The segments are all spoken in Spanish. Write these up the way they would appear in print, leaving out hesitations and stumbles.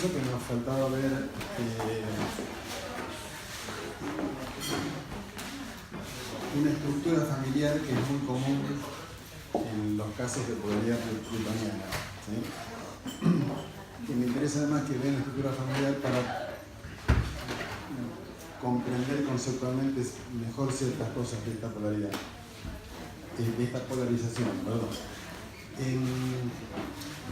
pienso que nos faltaba ver una estructura familiar que es muy común en los casos de polaridad plutoniana, ¿sí? Y me interesa además que vean la estructura familiar para comprender conceptualmente mejor ciertas cosas de esta polaridad, de esta polarización, perdón.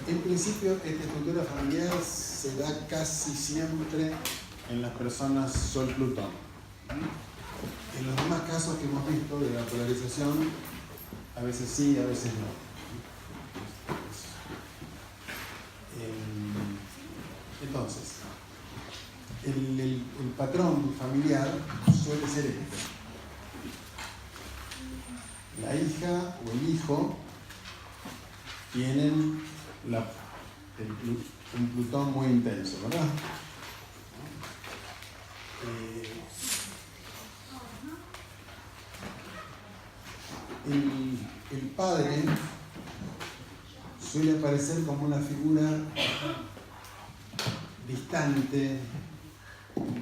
En principio, esta estructura familiar se da casi siempre en las personas Sol-Plutón. En los demás casos que hemos visto de la polarización, a veces sí, a veces no. Entonces, el patrón familiar suele ser este. La hija o el hijo tienen un Plutón muy intenso, ¿verdad? El padre suele aparecer como una figura distante,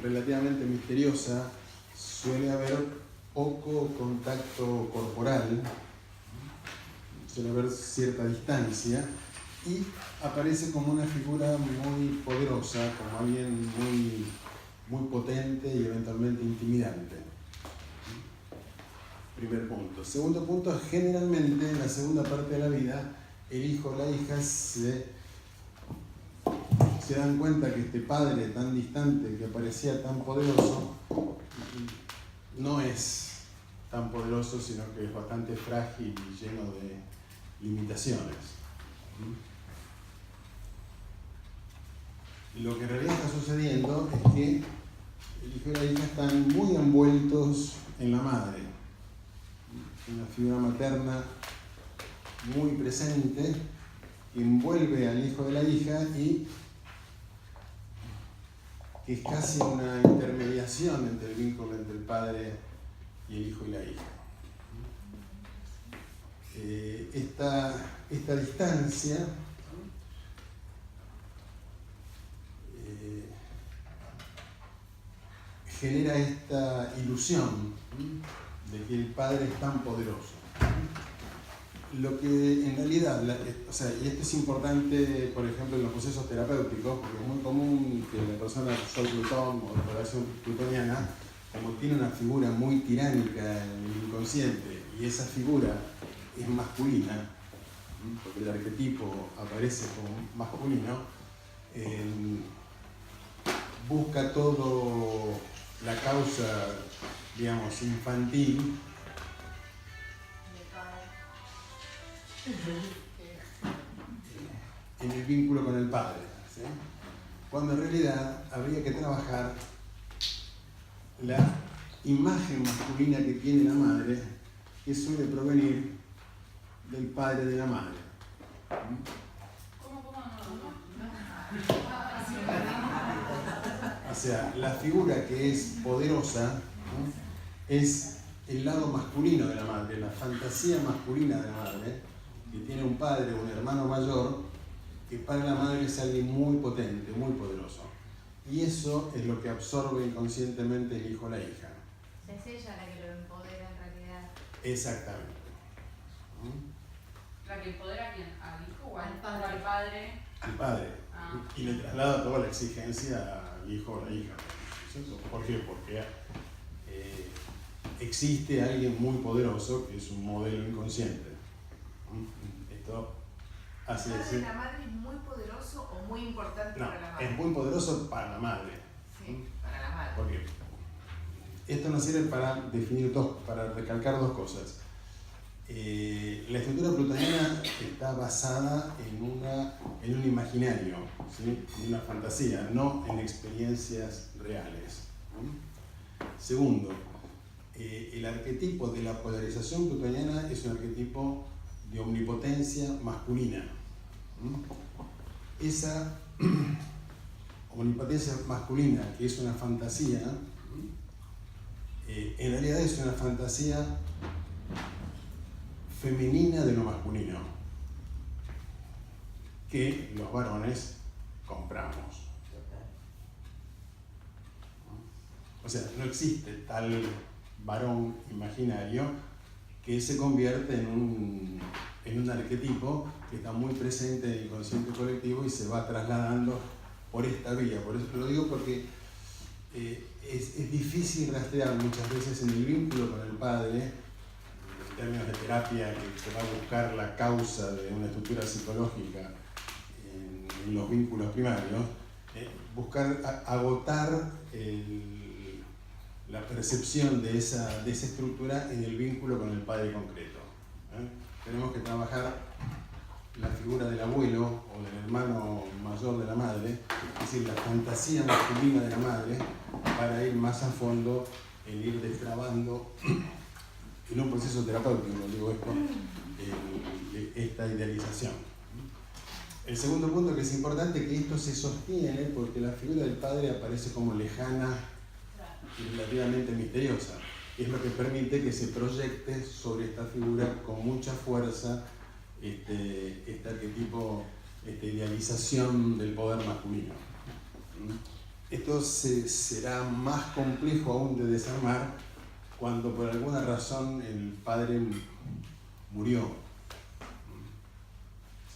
relativamente misteriosa, suele haber poco contacto corporal, suele haber cierta distancia y aparece como una figura muy poderosa, como alguien muy potente y eventualmente intimidante. Primer punto. Segundo punto, generalmente en la segunda parte de la vida, el hijo o la hija se dan cuenta que este padre tan distante, que parecía tan poderoso, no es tan poderoso, sino que es bastante frágil y lleno de limitaciones. Lo que en realidad está sucediendo es que el hijo y la hija están muy envueltos en la madre, una figura materna muy presente que envuelve al hijo de la hija y que es casi una intermediación entre el vínculo entre el padre y el hijo y la hija. Esta distancia genera esta ilusión de que el padre es tan poderoso. Lo que en realidad, y esto es importante, por ejemplo, en los procesos terapéuticos, porque es muy común que la persona Sol-Plutón o de relación plutoniana, como tiene una figura muy tiránica en el inconsciente, y esa figura es masculina, porque el arquetipo aparece como masculino, busca todo la causa, digamos, infantil en el vínculo con el padre, ¿sí? Cuando en realidad habría que trabajar la imagen masculina que tiene la madre, que suele provenir del padre de la madre. O sea, la figura que es poderosa, ¿no?, es el lado masculino de la madre, la fantasía masculina de la madre, que tiene un padre o un hermano mayor, que para la madre es alguien muy potente, muy poderoso. Y eso es lo que absorbe inconscientemente el hijo o la hija. Es ella la que lo empodera en realidad. Exactamente. ¿La que empodera a quién? ¿Al hijo o al padre? Al padre. Al padre. Y le traslada toda la exigencia al hijo o la hija. ¿Cierto? ¿Por qué? Porque existe alguien muy poderoso que es un modelo inconsciente. Esto hace decir... ¿La madre es muy poderoso o muy importante para la madre? Es muy poderoso para la madre. Sí, para la madre. ¿Por qué? Esto nos sirve para definir para recalcar dos cosas. La estructura plutoniana está basada en un imaginario, ¿sí?, en una fantasía, no en experiencias reales. Segundo, el arquetipo de la polarización plutoniana es un arquetipo de omnipotencia masculina. Esa omnipotencia masculina, que es una fantasía, en realidad es una fantasía femenina de lo masculino, que los varones compramos. sea, no existe tal varón imaginario que se convierte en un arquetipo que está muy presente en el inconsciente colectivo y se va trasladando por esta vía. Por eso lo digo porque es difícil rastrear muchas veces en el vínculo con el padre, en términos de terapia que va a buscar la causa de una estructura psicológica en los vínculos primarios, buscar agotar la percepción de esa estructura en el vínculo con el padre concreto. Tenemos que trabajar la figura del abuelo o del hermano mayor de la madre, es decir, la fantasía masculina de la madre, para ir más a fondo en ir destrabando, en un proceso terapéutico, digo esto, esta idealización. El segundo punto que es importante, que esto se sostiene porque la figura del padre aparece como lejana y relativamente misteriosa. Es lo que permite que se proyecte sobre esta figura con mucha fuerza este arquetipo, esta idealización del poder masculino. Esto será más complejo aún de desarmar cuando por alguna razón el padre murió.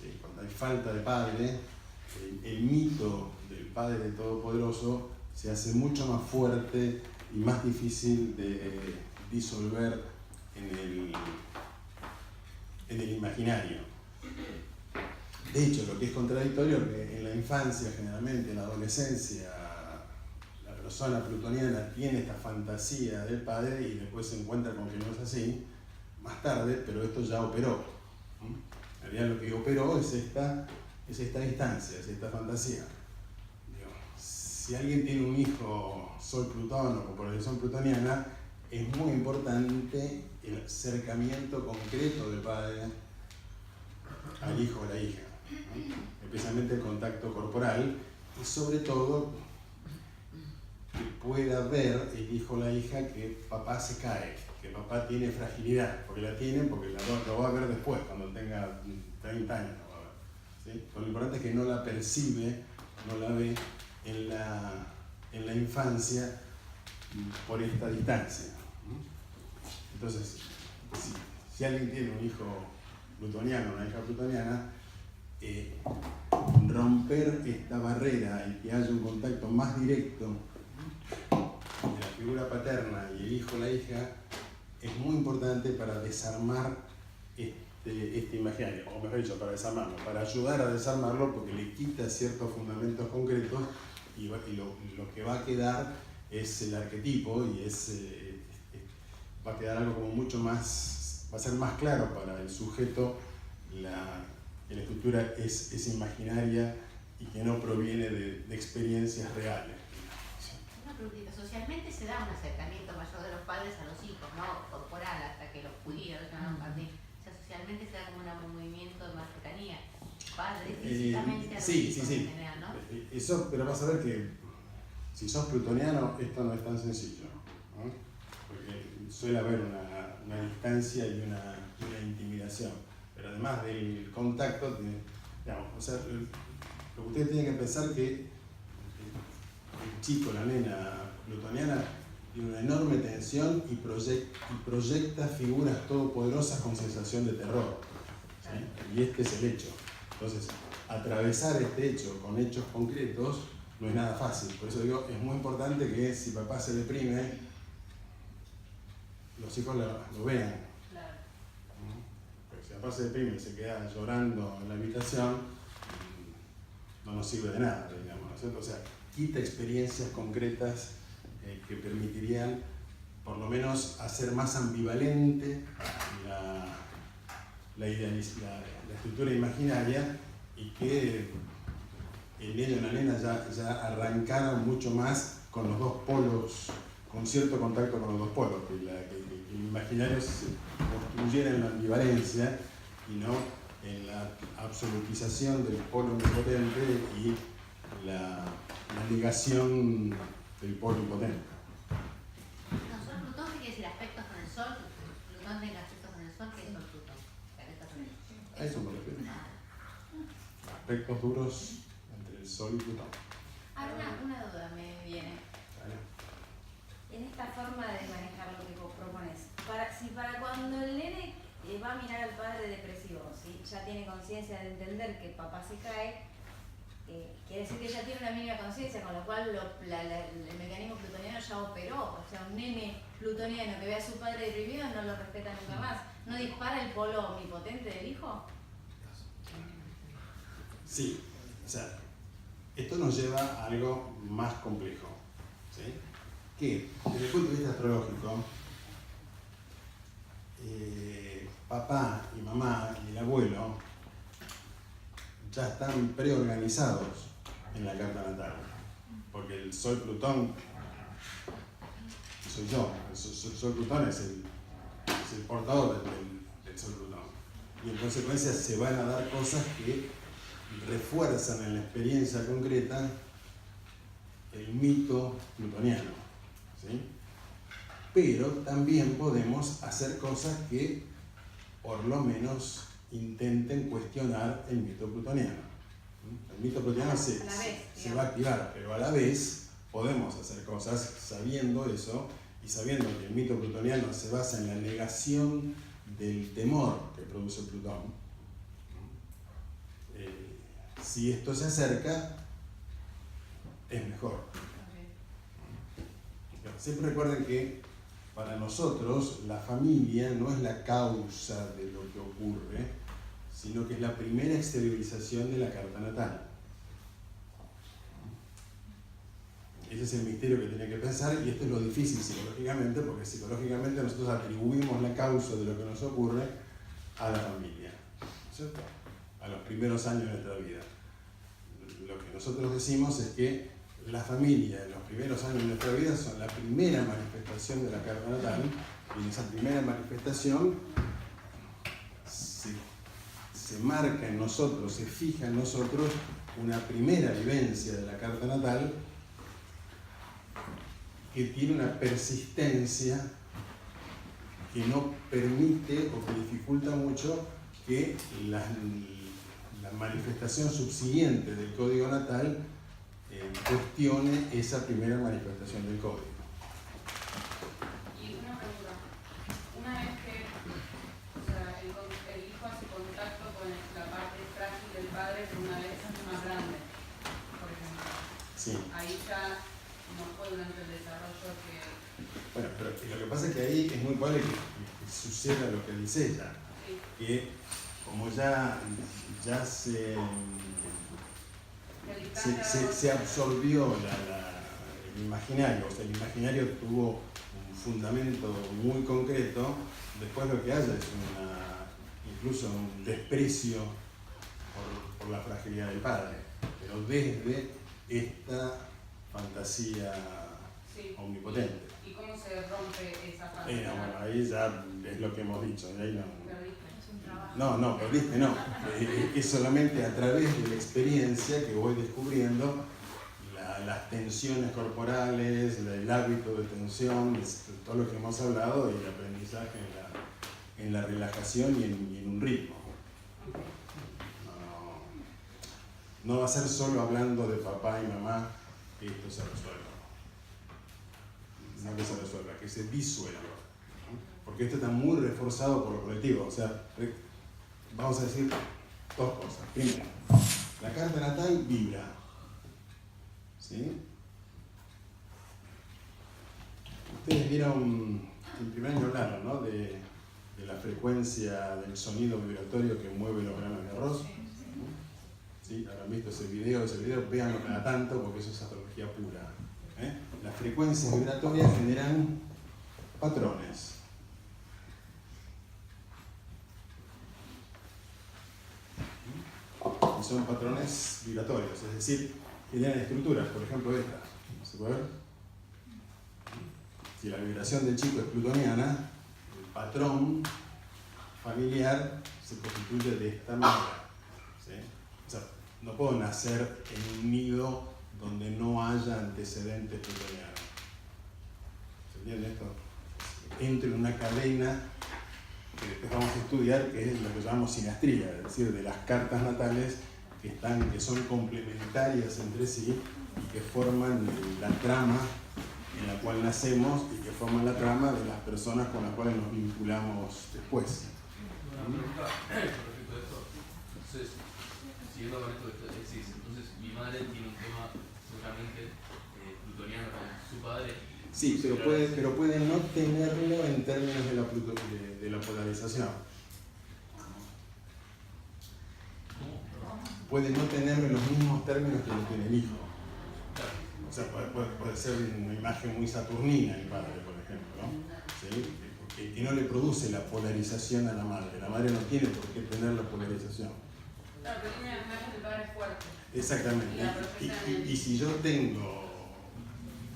Sí, cuando hay falta de padre, el mito del Padre Todopoderoso se hace mucho más fuerte y más difícil de disolver en el imaginario. De hecho, lo que es contradictorio es que en la infancia, generalmente en la adolescencia, la persona plutoniana tiene esta fantasía del padre y después se encuentra con que no es así, más tarde, pero esto ya operó. En realidad lo que operó es esta distancia, es esta fantasía. Si alguien tiene un hijo Sol-Plutón o por elección plutoniana, es muy importante el acercamiento concreto del padre al hijo o la hija, ¿no? Especialmente el contacto corporal y sobre todo que pueda ver el hijo o la hija que papá se cae, que papá tiene fragilidad, porque la tiene, porque lo va a ver después, cuando tenga 30 años lo va a ver, ¿sí? Pero lo importante es que no la percibe, no la ve en la infancia por esta distancia. Entonces, si alguien tiene un hijo plutoniano, una hija plutoniana, romper esta barrera y que haya un contacto más directo entre la figura paterna y el hijo o la hija es muy importante para desarmar este imaginario, o mejor dicho, para desarmarlo, para ayudar a desarmarlo, porque le quita ciertos fundamentos concretos y lo que va a quedar es el arquetipo y va a quedar algo como mucho más, va a ser más claro para el sujeto que la estructura es imaginaria y que no proviene de experiencias reales. Una preguntita, socialmente se da un acercamiento mayor de los padres a los hijos, ¿no? Corporal, hasta que los judíos, o sea, socialmente se da como un movimiento de más cercanía. Padres físicamente a los hijos en general, ¿no? Eso, pero vas a ver que si sos plutoniano, esto no es tan sencillo, ¿no? Porque suele haber una distancia y una intimidación, pero además del contacto, digamos, o sea, lo que ustedes tienen que pensar que el chico, la nena plutoniana, tiene una enorme tensión y proyecta figuras todopoderosas con sensación de terror, ¿sí? Y este es el hecho. Entonces, atravesar este hecho con hechos concretos no es nada fácil. Por eso digo, es muy importante que si papá se deprime, los hijos lo vean. Claro. Porque si papá se deprime y se queda llorando en la habitación, no nos sirve de nada, digamos, ¿no es cierto? O sea, quita experiencias concretas que permitirían, por lo menos, hacer más ambivalente la estructura imaginaria y que el niño y la nena ya arrancaron mucho más con los dos polos, con cierto contacto con los dos polos, que el imaginario se construyera en la ambivalencia y no en la absolutización del polo omnipotente y la negación del polo impotente. No, Sol Plutón, ¿qué quiere decir? Aspectos con el Sol. Plutón tenga aspectos con el Sol, ¿qué es Sol Plutón? A eso me refiero. Aspectos duros entre el Sol y Plutón. Ahora una duda me viene. ¿Vale? en esta forma de manejar lo que vos propones, si para cuando el nene va a mirar al padre depresivo, ¿sí? Ya tiene conciencia de entender que papá se cae, quiere decir que ya tiene una mínima conciencia, con lo cual el mecanismo plutoniano ya operó. O sea, un nene plutoniano que ve a su padre deprimido no lo respeta nunca más. ¿No dispara el polo omnipotente del hijo? Sí, o sea, esto nos lleva a algo más complejo, ¿sí? Que desde el punto de vista astrológico, papá y mamá y el abuelo ya están preorganizados en la carta natal, porque el Sol Plutón soy yo, el Sol Plutón es el portador del Sol Plutón, y en consecuencia se van a dar cosas que refuerzan en la experiencia concreta el mito plutoniano, ¿sí? Pero también podemos hacer cosas que por lo menos intenten cuestionar el mito plutoniano. El mito plutoniano se va a activar, pero a la vez podemos hacer cosas sabiendo eso y sabiendo que el mito plutoniano se basa en la negación del temor que produce Plutón. Si esto se acerca, es mejor. Siempre recuerden que para nosotros la familia no es la causa de lo que ocurre, sino que es la primera exteriorización de la carta natal. Ese es el misterio que tiene que pensar, y esto es lo difícil psicológicamente, porque psicológicamente nosotros atribuimos la causa de lo que nos ocurre a la familia, ¿cierto? A los primeros años de nuestra vida. Lo que nosotros decimos es que la familia en los primeros años de nuestra vida son la primera manifestación de la carta natal, y en esa primera manifestación se marca en nosotros, se fija en nosotros una primera vivencia de la carta natal que tiene una persistencia que no permite o que dificulta mucho que la manifestación subsiguiente del código natal cuestione esa primera manifestación del código. Y una pregunta, una vez que el hijo hace contacto con la parte frágil del padre, pero una vez más grande, por ejemplo, Sí. ahí ya no fue durante el desarrollo que... Bueno, pero lo que pasa es que ahí es muy probable que suceda lo que dice ella, Sí. que como ya se absorbió el imaginario, o sea, el imaginario tuvo un fundamento muy concreto, después lo que haya es incluso un desprecio por la fragilidad del padre, pero desde esta fantasía omnipotente. ¿Y cómo se rompe esa fantasía? Bueno, ahí ya es lo que hemos dicho, ahí no... Perdiste. No, perdiste, no. Es solamente a través de la experiencia que voy descubriendo las tensiones corporales, el hábito de tensión, todo lo que hemos hablado, y el aprendizaje en la relajación y en un ritmo. No va a ser solo hablando de papá y mamá que esto se resuelva. No que se resuelva, que se disuelva. Porque esto está muy reforzado por lo colectivo. O sea, vamos a decir dos cosas. Primero, la carta natal vibra, ¿sí? Ustedes vieron, en primer año hablaron, ¿no? de la frecuencia del sonido vibratorio que mueve los granos de arroz. ¿Sí? Habrán visto ese video, véanlo cada tanto porque eso es astrología pura. Las frecuencias vibratorias generan patrones. Y son patrones vibratorios, es decir, generan estructuras, por ejemplo esta. ¿Se puede ver? Si la vibración del chico es plutoniana, el patrón familiar se constituye de esta manera. ¿Sí? O sea, no puedo nacer en un nido donde no haya antecedentes plutonianos. ¿Se entiende esto? Entro en una cadena que después vamos a estudiar, que es lo que llamamos sinastría, es decir, de las cartas natales que son complementarias entre sí y que forman la trama en la cual nacemos y que forman la trama de las personas con las cuales nos vinculamos después. Una pregunta con respecto a esto. Entonces, siguiendo con esto que decís, entonces mi madre tiene un tema seguramente plutoniano con su padre. Sí, pero puede no tenerlo en términos de la polarización. Puede no tenerlo en los mismos términos que lo tiene el hijo. O sea, puede ser una imagen muy saturnina el padre, por ejemplo, ¿no? ¿Sí? Que no le produce la polarización a la madre. La madre no tiene por qué tener la polarización. Claro, pero tiene la imagen del padre fuerte. Exactamente. Y si yo tengo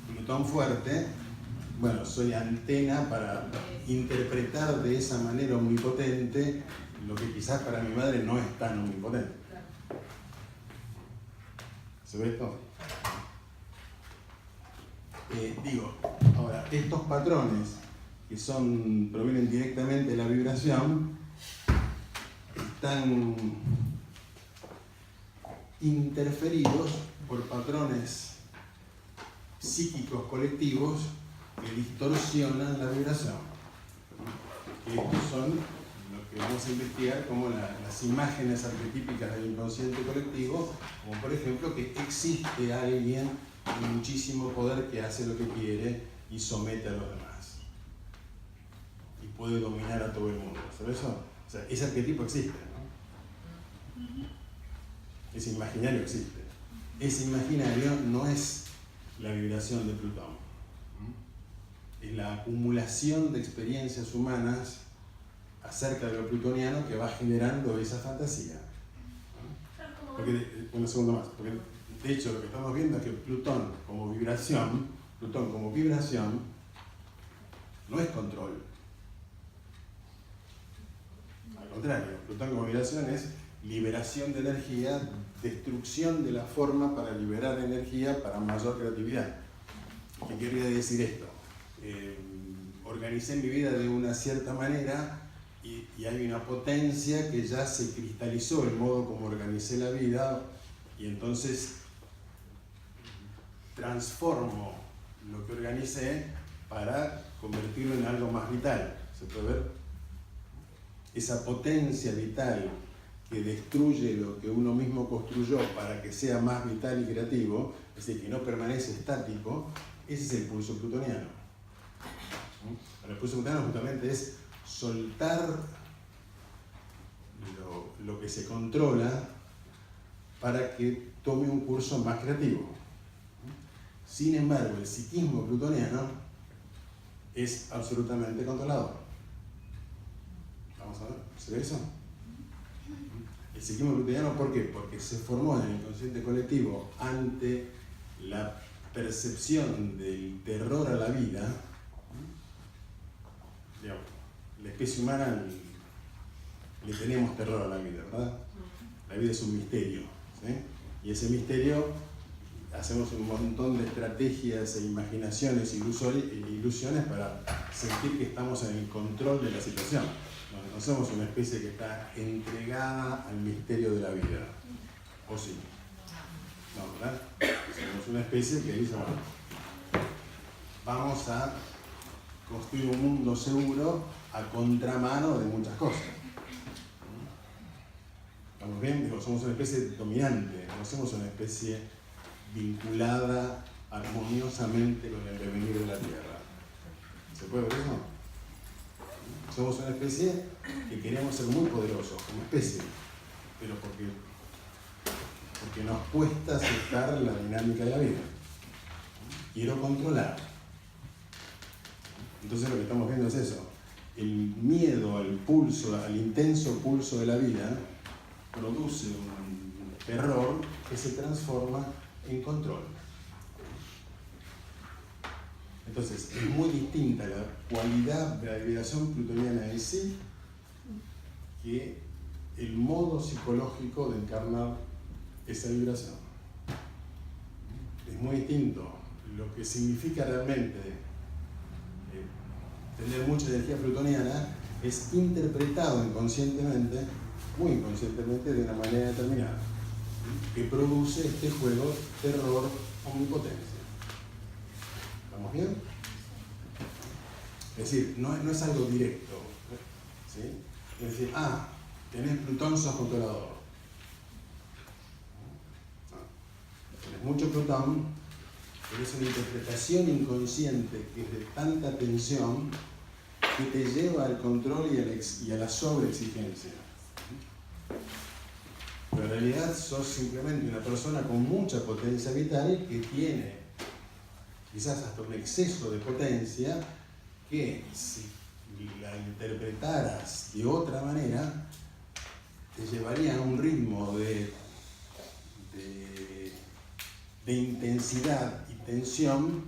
Plutón fuerte, bueno, soy antena para interpretar de esa manera omnipotente lo que quizás para mi madre no es tan omnipotente. ¿Se ve esto? Ahora, estos patrones que provienen directamente de la vibración están interferidos por patrones psíquicos colectivos que distorsionan la vibración. Estos son lo que vamos a investigar como las imágenes arquetípicas del inconsciente colectivo, como por ejemplo que existe alguien de muchísimo poder que hace lo que quiere y somete a los demás. Y puede dominar a todo el mundo. ¿Sabes eso? O sea, ese arquetipo existe, ¿no? Ese imaginario existe. Ese imaginario no es la vibración de Plutón. Es la acumulación de experiencias humanas acerca de lo plutoniano que va generando esa fantasía. Un segundo más. Porque de hecho lo que estamos viendo es que Plutón como vibración no es control. Al contrario, Plutón como vibración es liberación de energía, destrucción de la forma para liberar energía para mayor creatividad. ¿Qué quería decir esto? Organicé mi vida de una cierta manera y hay una potencia que ya se cristalizó el modo como organicé la vida y entonces transformo lo que organicé para convertirlo en algo más vital. ¿Se puede ver? Esa potencia vital que destruye lo que uno mismo construyó para que sea más vital y creativo, es decir, que no permanece estático, ese es el pulso plutoniano. El pulso plutoniano justamente es soltar lo que se controla para que tome un curso más creativo. Sin embargo, el psiquismo plutoniano es absolutamente controlador. Vamos a ver, ¿se ve eso? El psiquismo plutoniano, ¿por qué? Porque se formó en el inconsciente colectivo ante la percepción del terror a la vida. Digamos, la especie humana le tenemos terror a la vida, ¿verdad? La vida es un misterio, ¿sí? Y ese misterio hacemos un montón de estrategias e imaginaciones e ilusiones para sentir que estamos en el control de la situación. No somos una especie que está entregada al misterio de la vida. ¿O sí? No, ¿verdad? Somos una especie que dice, bueno, vamos a construir un mundo seguro a contramano de muchas cosas. ¿Estamos bien? Digo, somos una especie dominante, no somos una especie vinculada armoniosamente con el devenir de la Tierra. ¿Se puede ver eso? Somos una especie que queremos ser muy poderosos como especie, pero porque nos cuesta aceptar la dinámica de la vida. Quiero controlar. Entonces lo que estamos viendo es eso. El miedo al pulso, al intenso pulso de la vida, produce un terror que se transforma en control. Entonces, es muy distinta la cualidad de la vibración plutoniana en sí que el modo psicológico de encarnar esa vibración. Es muy distinto. Lo que significa realmente tener mucha energía plutoniana es interpretado inconscientemente, muy inconscientemente, de una manera determinada, que produce este juego terror omnipotencia. ¿Estamos bien? Es decir, no es algo directo. ¿Sí? Es decir, tenés Plutón, sos controlador. Tenés mucho Plutón, pero es una interpretación inconsciente que es de tanta tensión que te lleva al control y a la sobreexigencia. Pero en realidad sos simplemente una persona con mucha potencia vital que tiene quizás hasta un exceso de potencia que si la interpretaras de otra manera te llevaría a un ritmo de intensidad y tensión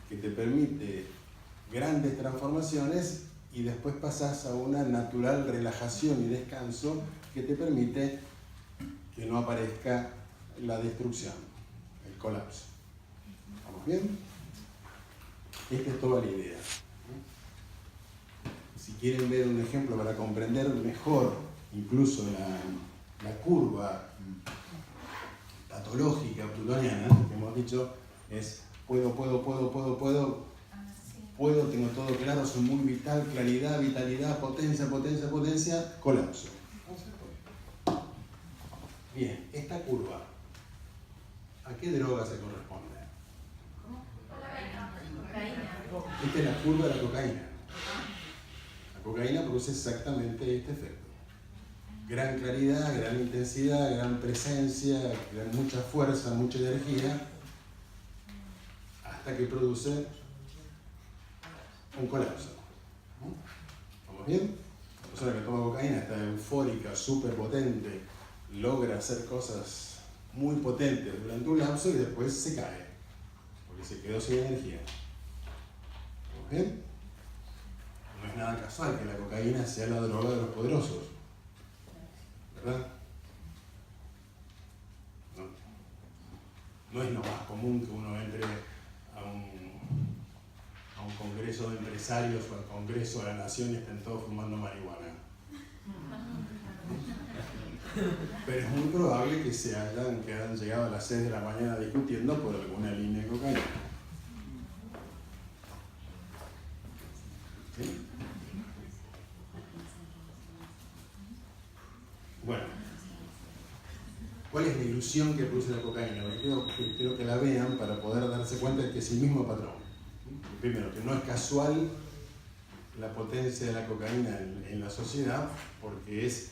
que te permite grandes transformaciones y después pasás a una natural relajación y descanso que te permite que no aparezca la destrucción, el colapso. ¿Estamos bien? Esta es toda la idea. Si quieren ver un ejemplo para comprender mejor incluso la curva patológica plutoniana, que hemos dicho es puedo, tengo todo claro, soy muy vital, claridad, vitalidad, potencia, colapso. Bien, esta curva, ¿a qué droga se corresponde? Esta es la curva de la cocaína. La cocaína produce exactamente este efecto. Gran claridad, gran intensidad, gran presencia, mucha fuerza, mucha energía, hasta que produce un colapso. ¿Estamos bien? La persona que toma cocaína está eufórica, súper potente, logra hacer cosas muy potentes durante un lapso y después se cae, porque se quedó sin energía. ¿Estamos bien? No es nada casual que la cocaína sea la droga de los poderosos, ¿verdad? No es lo más común que uno entre a un congreso de empresarios o al congreso de la nación y estén todos fumando marihuana. Pero es muy probable que hayan llegado a las 6 de la mañana discutiendo por alguna línea de cocaína. ¿Sí? Bueno, ¿cuál es la ilusión que produce la cocaína? Porque quiero que la vean para poder darse cuenta de que es el mismo patrón. Primero, que no es casual la potencia de la cocaína en la sociedad, porque es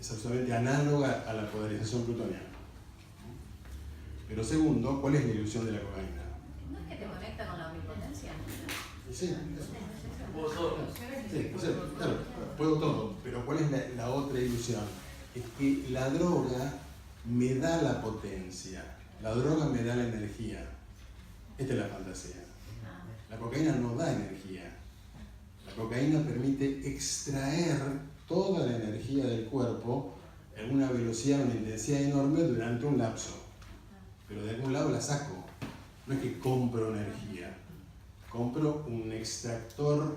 absolutamente análoga a la polarización plutoniana. Pero segundo, ¿cuál es la ilusión de la cocaína? ¿No es que te conecta con la omnipotencia? Sí, Puedo todo. sí, claro, puedo todo, pero ¿cuál es la otra ilusión? Es que la droga me da la potencia, la droga me da la energía. Esta es la fantasía. La cocaína no da energía. La cocaína permite extraer toda la energía del cuerpo en una velocidad, una intensidad enorme durante un lapso. Pero de algún lado la saco. No es que compro energía. Compro un extractor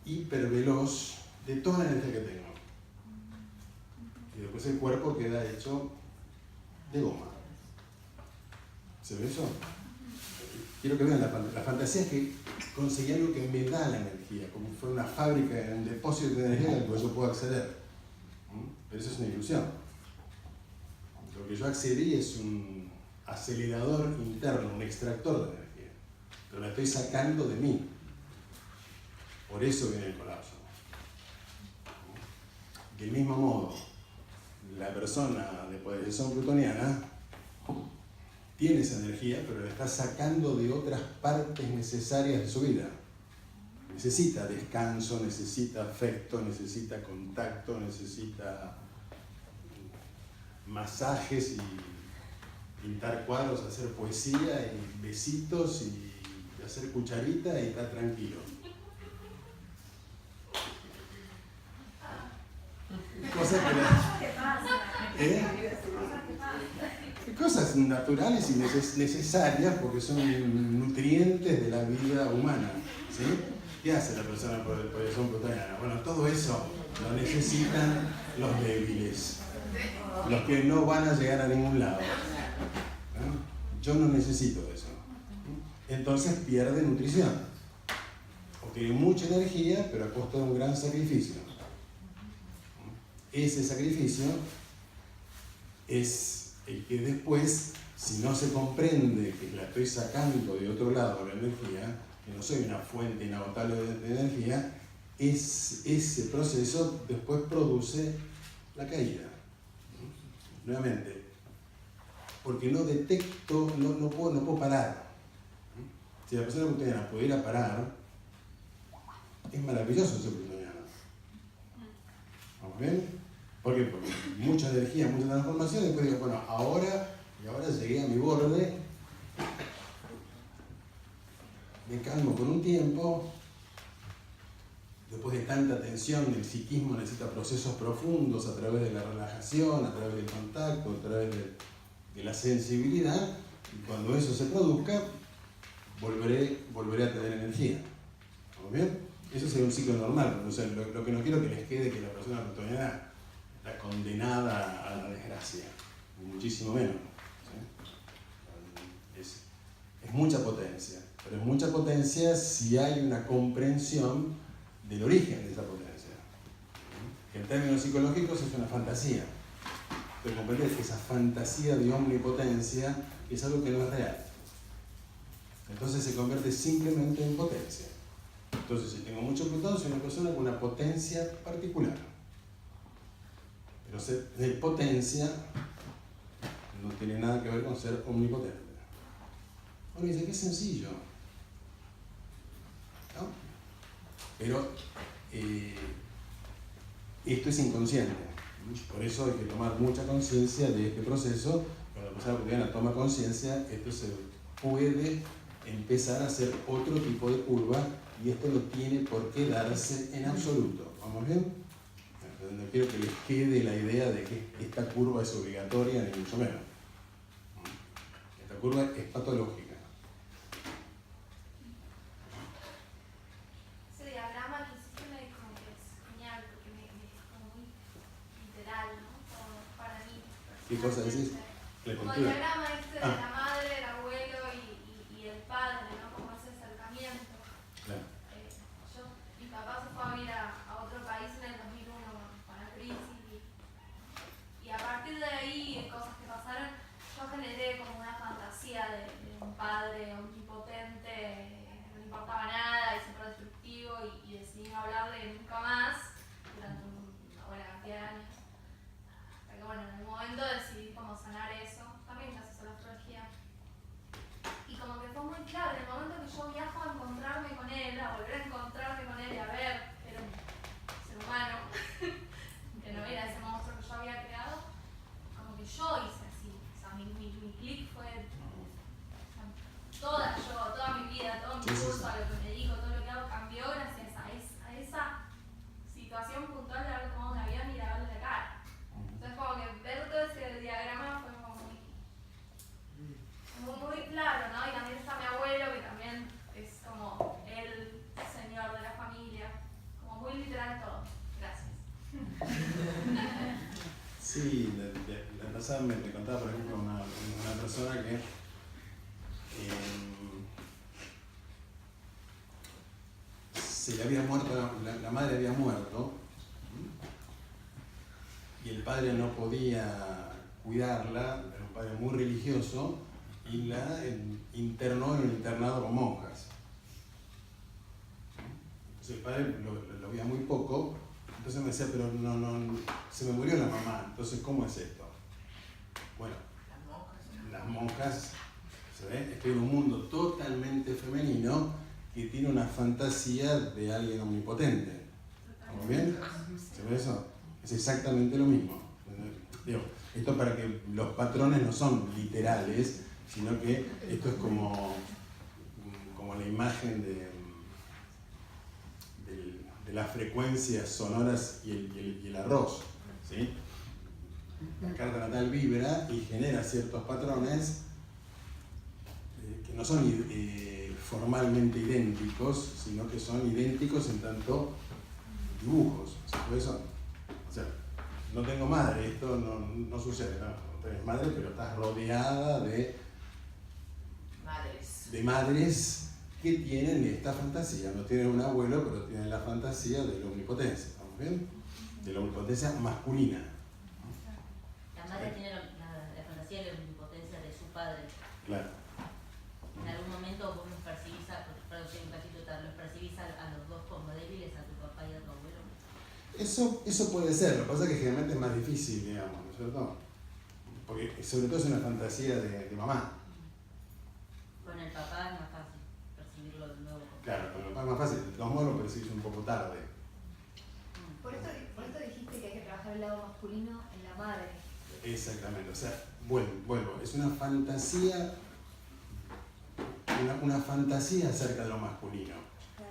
hiperveloz de toda la energía que tengo. Y después el cuerpo queda hecho de goma. ¿Se ve eso? Quiero que vean, la fantasía es que conseguí algo que me da la energía, como si fuera una fábrica, un depósito de energía al que yo puedo acceder. Pero eso es una ilusión. Lo que yo accedí es un acelerador interno, un extractor de energía. Pero la estoy sacando de mí. Por eso viene el colapso. Del mismo modo, la persona de polarización plutoniana tiene esa energía, pero la está sacando de otras partes necesarias de su vida. Necesita descanso, necesita afecto, necesita contacto, necesita masajes y pintar cuadros, hacer poesía y besitos y hacer cucharita y estar tranquilo. Cosas cosas naturales y necesarias porque son nutrientes de la vida humana. ¿Sí? ¿Qué hace la persona por polarización plutoniana? Bueno, todo eso lo necesitan los débiles, los que no van a llegar a ningún lado. yo no necesito eso. Entonces pierde nutrición. Obtiene mucha energía, pero a costo de un gran sacrificio. Ese sacrificio es el que después, si no se comprende que la estoy sacando de otro lado la energía, que no soy una fuente inagotable de energía, ese proceso después produce la caída. Nuevamente, porque no detecto, no puedo parar. Si la persona plutoniana pudiera parar, es maravilloso ser plutoniano. ¿Vamos bien? ¿Por qué? Porque mucha energía, mucha transformación, y después digo, bueno, ahora llegué a mi borde, me calmo por un tiempo, después de tanta tensión, el psiquismo necesita procesos profundos a través de la relajación, a través del contacto, a través de la sensibilidad, y cuando eso se produzca, volveré a tener energía. ¿Vamos bien? Eso sería un ciclo normal. O sea, lo que no quiero que les quede que la persona plutoniana está condenada a la desgracia, muchísimo menos. ¿Sí? Es mucha potencia, pero es mucha potencia si hay una comprensión del origen de esa potencia. Que en términos psicológicos es una fantasía. Pero comprender que esa fantasía de omnipotencia es algo que no es real. Entonces se convierte simplemente en potencia. Entonces, si tengo mucho Plutón, soy una persona con una potencia particular. Pero ser potencia no tiene nada que ver con ser omnipotente. Uno dice, qué sencillo. ¿No? Pero esto es inconsciente. Por eso hay que tomar mucha conciencia de este proceso. Cuando la persona plutoniana toma conciencia, esto se puede empezar a hacer otro tipo de curva, y esto no tiene por qué darse en absoluto. ¿Vamos bien? No quiero que les quede la idea de que esta curva es obligatoria, ni mucho menos. Esta curva es patológica. Ese diagrama que hiciste me dijo que es genial, porque es como muy literal, ¿no? Como para mí. ¿Qué cosa decís? Como el diagrama este de la madre, el abuelo y el padre, ¿no? Como ese acercamiento. Claro. Mi papá se fue a vivir a otro país en el 2001 con la crisis y a partir de ahí, cosas que pasaron, yo generé como una fantasía de un padre omnipotente, no le importaba nada y súper destructivo, y decidí no hablarle nunca más durante una buena cantidad de años. Hasta que bueno, en el momento decidí como sanar eso, también gracias a la astrología. Y como que fue muy claro, en el momento que yo viajo a encontrarme con él, a volver a encontrarme con él y a ver, era un ser humano, que no era ese monstruo que yo había creado, como que yo hice así. O sea, mi clic fue toda mi vida, todo mi curso, a lo que me dedico, todo lo que hago cambió gracias a esa situación puntual de haber tomado un avión y de verle la cara. Entonces como que ver todo ese diagrama fue como muy claro, ¿no? Y también está mi abuelo, que también es como el señor de la familia, como muy literal todo. Gracias. Sí, la pasada me contaba, por ejemplo, una persona que se le había muerto, la madre había muerto, y el padre no podía cuidarla, era un padre muy religioso, y la internó en un internado con monjas. Entonces el padre lo veía muy poco, entonces me decía, pero no, se me murió la mamá, entonces ¿cómo es esto? Bueno, las monjas, ¿se ve? Estoy en un mundo totalmente femenino que tiene una fantasía de alguien omnipotente. ¿Estamos bien? ¿Se ve eso? Es exactamente lo mismo. Digo, esto para que los patrones no son literales, sino que esto es como la imagen de las frecuencias sonoras y el arroz, ¿sí? La carta natal vibra y genera ciertos patrones que no son formalmente idénticos, sino que son idénticos en tanto dibujos. ¿Se eso? O sea, no tengo madre, esto no sucede, ¿no? No tenés madre, pero estás rodeada de Madres. de madres que tienen esta fantasía. No tienen un abuelo, pero tienen la fantasía de la omnipotencia. ¿Estamos bien? De la omnipotencia masculina. La madre tiene la fantasía de la omnipotencia de su padre. Claro. En algún momento vos los percibís, los percibís a los dos como débiles, a tu papá y a tu abuelo. Eso puede ser, lo que pasa es que generalmente es más difícil, digamos, ¿no es cierto? Porque sobre todo es una fantasía de mamá. Con el papá es más fácil percibirlo de nuevo. Claro, con el papá es más fácil, los modos lo percibís un poco tarde. Por esto dijiste que hay que trabajar el lado masculino en la madre. Exactamente, o sea, vuelvo, es una fantasía, una fantasía acerca de lo masculino,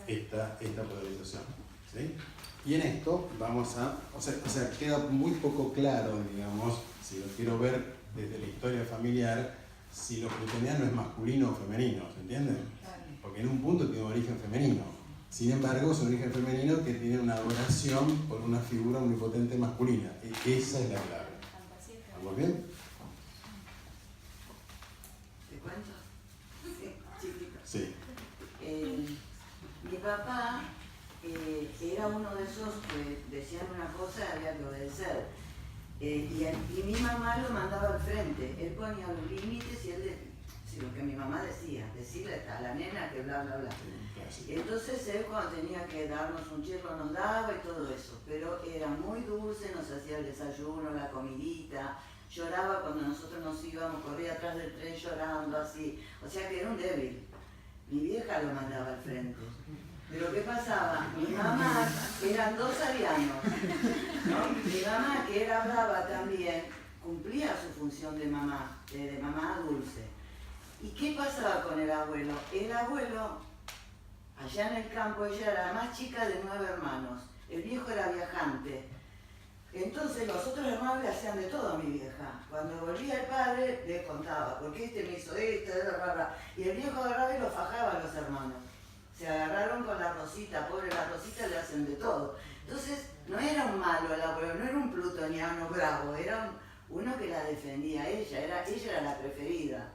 esta polarización, ¿sí? Y en esto vamos a, o sea, queda muy poco claro, digamos, si lo quiero ver desde la historia familiar, si lo plutoniano es masculino o femenino, ¿se entiende? Porque en un punto tiene un origen femenino. Sin embargo, es un origen femenino que tiene una adoración por una figura omnipotente masculina. Esa es la clave. ¿Estamos bien? ¿Te cuento? Sí, chiquito. Sí. Mi papá era uno de esos que decían una cosa y había que obedecer. Y mi mamá lo mandaba al frente. Él ponía los límites y él lo que mi mamá decía, decirle a la nena que bla, bla, bla. Entonces él cuando tenía que darnos un chirro nos daba y todo eso, pero era muy dulce, nos hacía el desayuno, la comidita, lloraba cuando nosotros nos íbamos, corría atrás del tren llorando así, o sea que era un débil. Mi vieja lo mandaba al frente. Pero ¿qué pasaba? Mi mamá, eran dos arianos, ¿no? Mi mamá, que era brava también, cumplía su función de mamá dulce. ¿Y qué pasaba con el abuelo? El abuelo, allá en el campo, ella era la más chica de 9 hermanos. El viejo era viajante. Entonces los otros hermanos le hacían de todo a mi vieja. Cuando volvía el padre, le contaba, porque este me hizo esto, bla, bla, bla. Y el viejo agarraba y lo fajaba a los hermanos. Se agarraron con la Rosita, pobre la Rosita, le hacen de todo. Entonces no era un malo el abuelo, no era un plutoniano bravo, era uno que la defendía a ella era la preferida.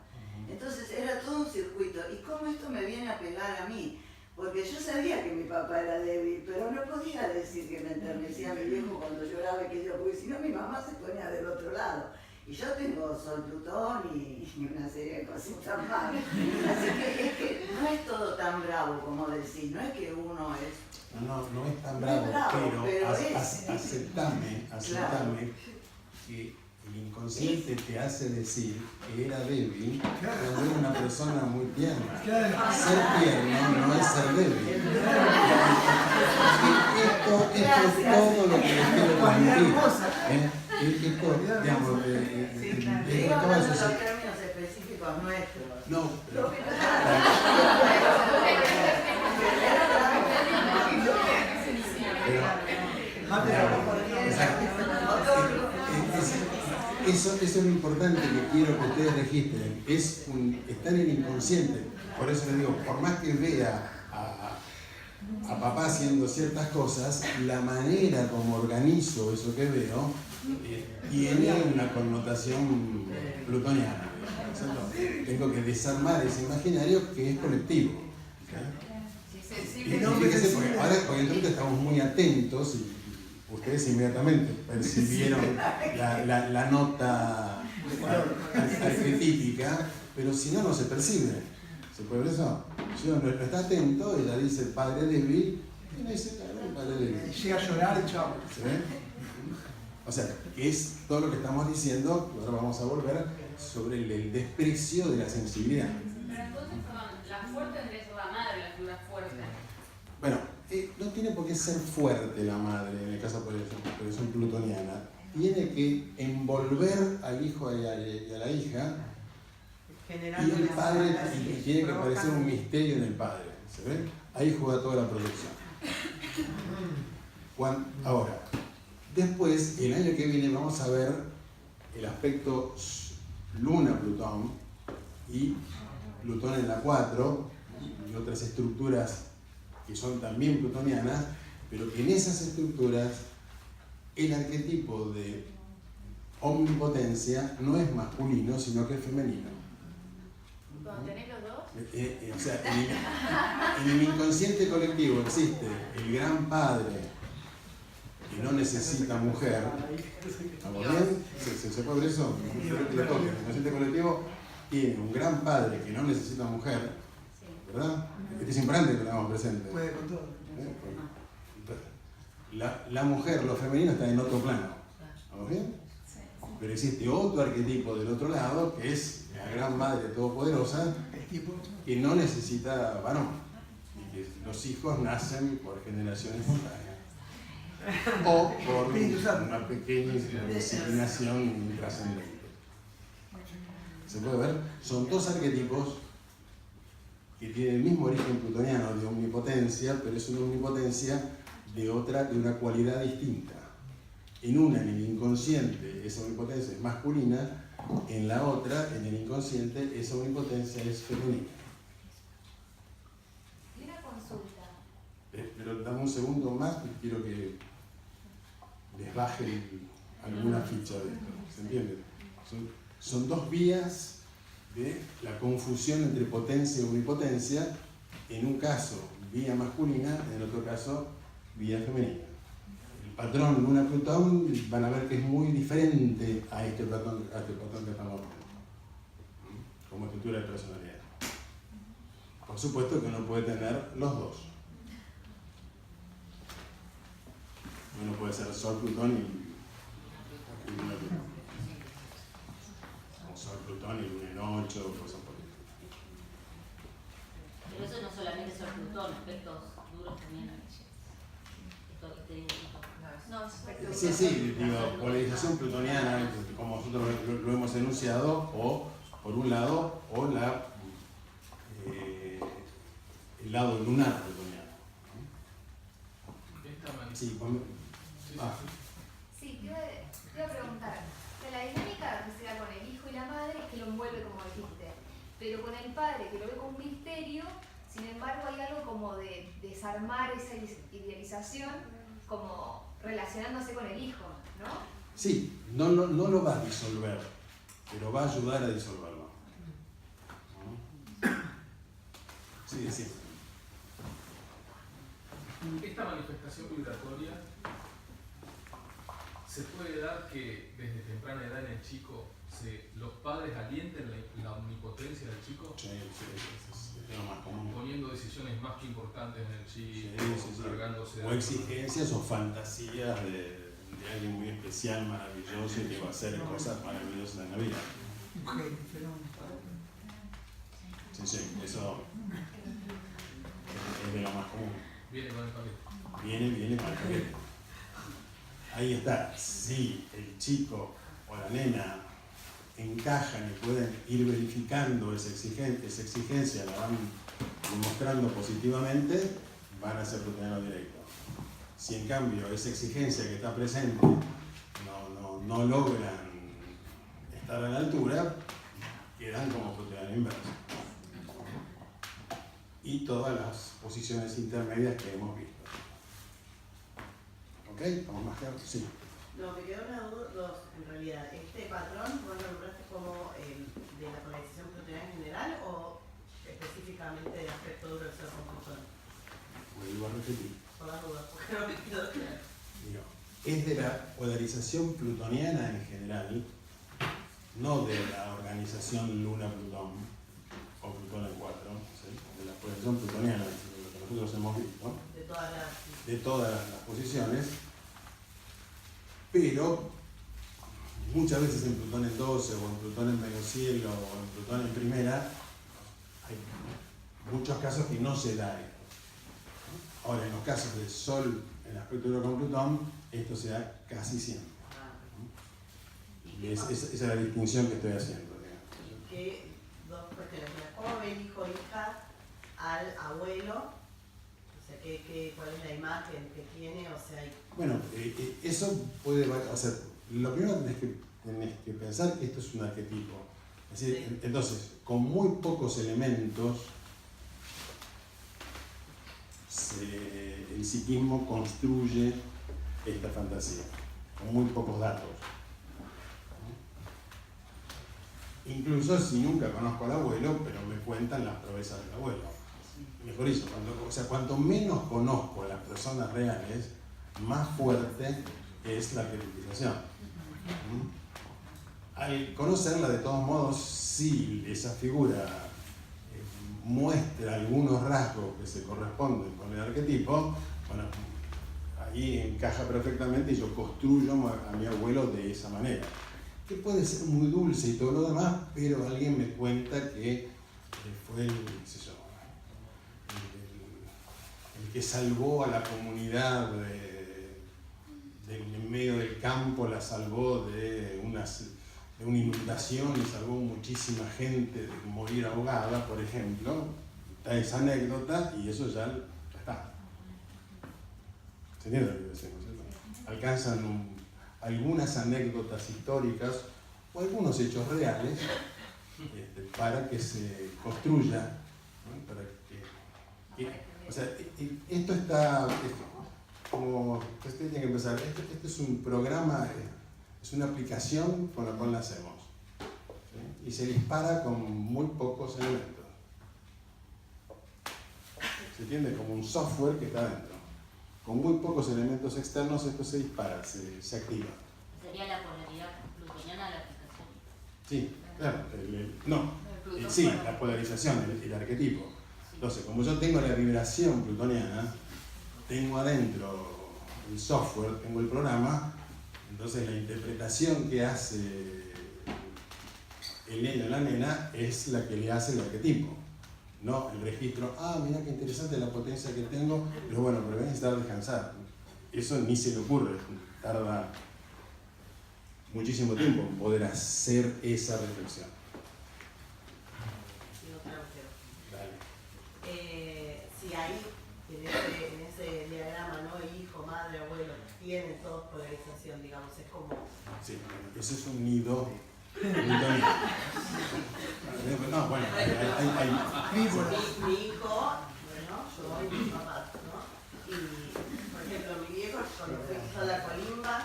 Entonces era todo un circuito. ¿Y cómo esto me viene a pegar a mí? Porque yo sabía que mi papá era débil, pero no podía decir que me enternecía a mi viejo cuando lloraba y que yo, porque si no mi mamá se ponía del otro lado. Y yo tengo Sol Plutón y una serie de cositas más. Así que es que no es todo tan bravo como decís, no es que uno es... No es tan bravo, pero aceptame que el inconsciente te hace decir que era débil cuando era una persona muy tierna. Ser tierno no es ser débil. Esto es todo lo que les quiero transmitir. Esto, digamos, Digo los términos específicos nuestros. no, Eso es lo importante que quiero que ustedes registren. Está en el inconsciente. Por eso les digo, por más que vea a papá haciendo ciertas cosas, la manera como organizo eso que veo tiene una connotación plutoniana. ¿Cierto? Tengo que desarmar ese imaginario que es colectivo. ¿Sí? Y fíjense, porque entonces estamos muy atentos y ustedes inmediatamente percibieron la nota arquetípica, pero si no, no se percibe. ¿Por eso? Si uno no está atento, ella dice padre débil, y no dice padre débil. Llega a llorar y chao. ¿Se ven? O sea, que es todo lo que estamos diciendo, ahora vamos a volver, sobre el desprecio de la sensibilidad. Pero entonces, perdón, la fuerte tendría que ser la madre, la figura fuerte. Bueno, no tiene por qué ser fuerte la madre, en el caso por eso plutoniana. Tiene que envolver al hijo y a la hija, y el padre tiene que parecer un misterio en el padre. ¿Se ven? Ahí juega toda la producción. Ahora, después, el año que viene vamos a ver el aspecto Luna-Plutón y Plutón en la 4 y otras estructuras que son también plutonianas, pero que en esas estructuras el arquetipo de omnipotencia no es masculino, sino que es femenino. Cuando tenés los dos. O sea, en el inconsciente colectivo existe el gran padre que no necesita mujer. ¿Estamos bien? ¿Se puede ver eso? El inconsciente colectivo tiene un gran padre que no necesita mujer, ¿verdad? Este es importante que lo hagamos presente. Puede con todo. La mujer, lo femenino está en otro plano. ¿Estamos bien? Pero existe otro arquetipo del otro lado que es la gran madre todopoderosa que no necesita varón. Y que los hijos nacen por generación espontánea. O por una pequeña inseminación trascendente. ¿Se puede ver? Son dos arquetipos que tienen el mismo origen plutoniano de omnipotencia, pero es una omnipotencia de una cualidad distinta. En una, en el inconsciente, esa omnipotencia es masculina, en la otra, en el inconsciente, esa omnipotencia es femenina. Y una consulta. Pero dame un segundo más y quiero que les baje alguna ficha de esto. ¿Se entiende? Son dos vías de la confusión entre potencia y omnipotencia. En un caso, vía masculina, en el otro caso, vía femenina. El patrón Luna-Plutón van a ver que es muy diferente a este patrón que estamos viendo, como estructura de personalidad. Por supuesto que uno puede tener los dos. Uno puede ser Sol Plutón y Luna Plutón. O Sol Plutón y Luna en 8, cosas por el estilo. Pero eso no solamente Sol Plutón, aspectos duros también. Sí, digo, polarización plutoniana, como nosotros lo hemos enunciado, o por un lado, o el lado lunar plutoniano. Sí, Sí, te iba a preguntar. De la dinámica que se da con el hijo y la madre es que lo envuelve como dijiste. Pero con el padre, que lo ve como un misterio, sin embargo hay algo como de desarmar esa idealización, como relacionándose con el hijo, ¿no? Sí, no lo va a disolver, pero va a ayudar a disolverlo. Sí, sí. Esta manifestación vibratoria se puede dar que desde temprana edad en el chico los padres alienten la omnipotencia del chico. Sí, es lo más común. Poniendo decisiones más que importantes en el chico, sí. cargándose de O exigencias o fantasías de alguien muy especial, maravilloso y que va a hacer cosas maravillosas en la vida. Sí, eso es de lo más común. Viene con el paquete. Viene con el paquete. Ahí está. Si el chico o la nena encajan y pueden ir verificando esa exigencia, la van demostrando positivamente, van a ser plutonianos directos. Si en cambio esa exigencia que está presente no logran estar a la altura, quedan como plutonianos inversos. Y todas las posiciones intermedias que hemos visto. ¿Ok? ¿Estamos más claros? Sí. No, me quedó una duda, en realidad. ¿Este patrón vos lo nombraste como de la polarización plutoniana en general o específicamente del aspecto duro del ser con Plutón? Vuelvo a repetir. Por las dudas, porque no me quedó claro. Digo, es de la polarización plutoniana en general, no de la organización Luna-Plutón o Plutón en 4, ¿sí? De la polarización plutoniana, lo que nosotros hemos visto, de todas las posiciones, pero muchas veces en Plutón en 12 o en Plutón en medio cielo o en Plutón en primera, hay muchos casos que no se da esto. Ahora, en los casos de Sol en aspecto duro con Plutón, esto se da casi siempre. Y esa es la distinción que estoy haciendo. Y que dos cuestiones. ¿Cómo ve el hijo o hija al abuelo? O sea, ¿cuál es la imagen que tiene? O sea, bueno, eso puede, o sea, lo primero que tenés que pensar que esto es un arquetipo. Es decir, sí. Entonces, con muy pocos elementos, el psiquismo construye esta fantasía, con muy pocos datos. Incluso si nunca conozco al abuelo, pero me cuentan las proezas del abuelo. Mejor dicho, cuanto menos conozco a las personas reales, más fuerte es la arquetipización. Al conocerla, de todos modos, si esa figura muestra algunos rasgos que se corresponden con el arquetipo, bueno, ahí encaja perfectamente y yo construyo a mi abuelo de esa manera. Que puede ser muy dulce y todo lo demás, pero alguien me cuenta que fue el que salvó a la comunidad en medio del campo, la salvó de una inundación y salvó muchísima gente de morir ahogada, por ejemplo. Está esa anécdota y eso ya está. ¿Se entiende lo que decimos? Alcanzan algunas anécdotas históricas o algunos hechos reales para que se construya, ¿no? Para que, o sea, esto está como usted tiene que empezar. Este es un programa, es una aplicación con la cual nacemos, ¿sí? Y se dispara con muy pocos elementos. Se entiende como un software que está dentro. Con muy pocos elementos externos esto se dispara, se activa. ¿Sería la polaridad plutoniana de la aplicación? Sí, claro. Sí, la polarización, el arquetipo. Entonces, como yo tengo la vibración plutoniana, tengo adentro el software, tengo el programa, entonces la interpretación que hace el nene o la nena es la que le hace el arquetipo. No el registro, mira qué interesante la potencia que tengo, pero bueno, pero voy a necesitar descansar. Eso ni se le ocurre, tarda muchísimo tiempo en poder hacer esa reflexión. Si ahí, en ese diagrama, ¿no? Hijo, madre, abuelo, tienen todos polarización, digamos, es como... Sí, ese es un nido plutoniano. No, bueno, hay... Mi hijo, bueno, yo y mi papá, ¿no? Y, por ejemplo, mi viejo, cuando fue a la colimba,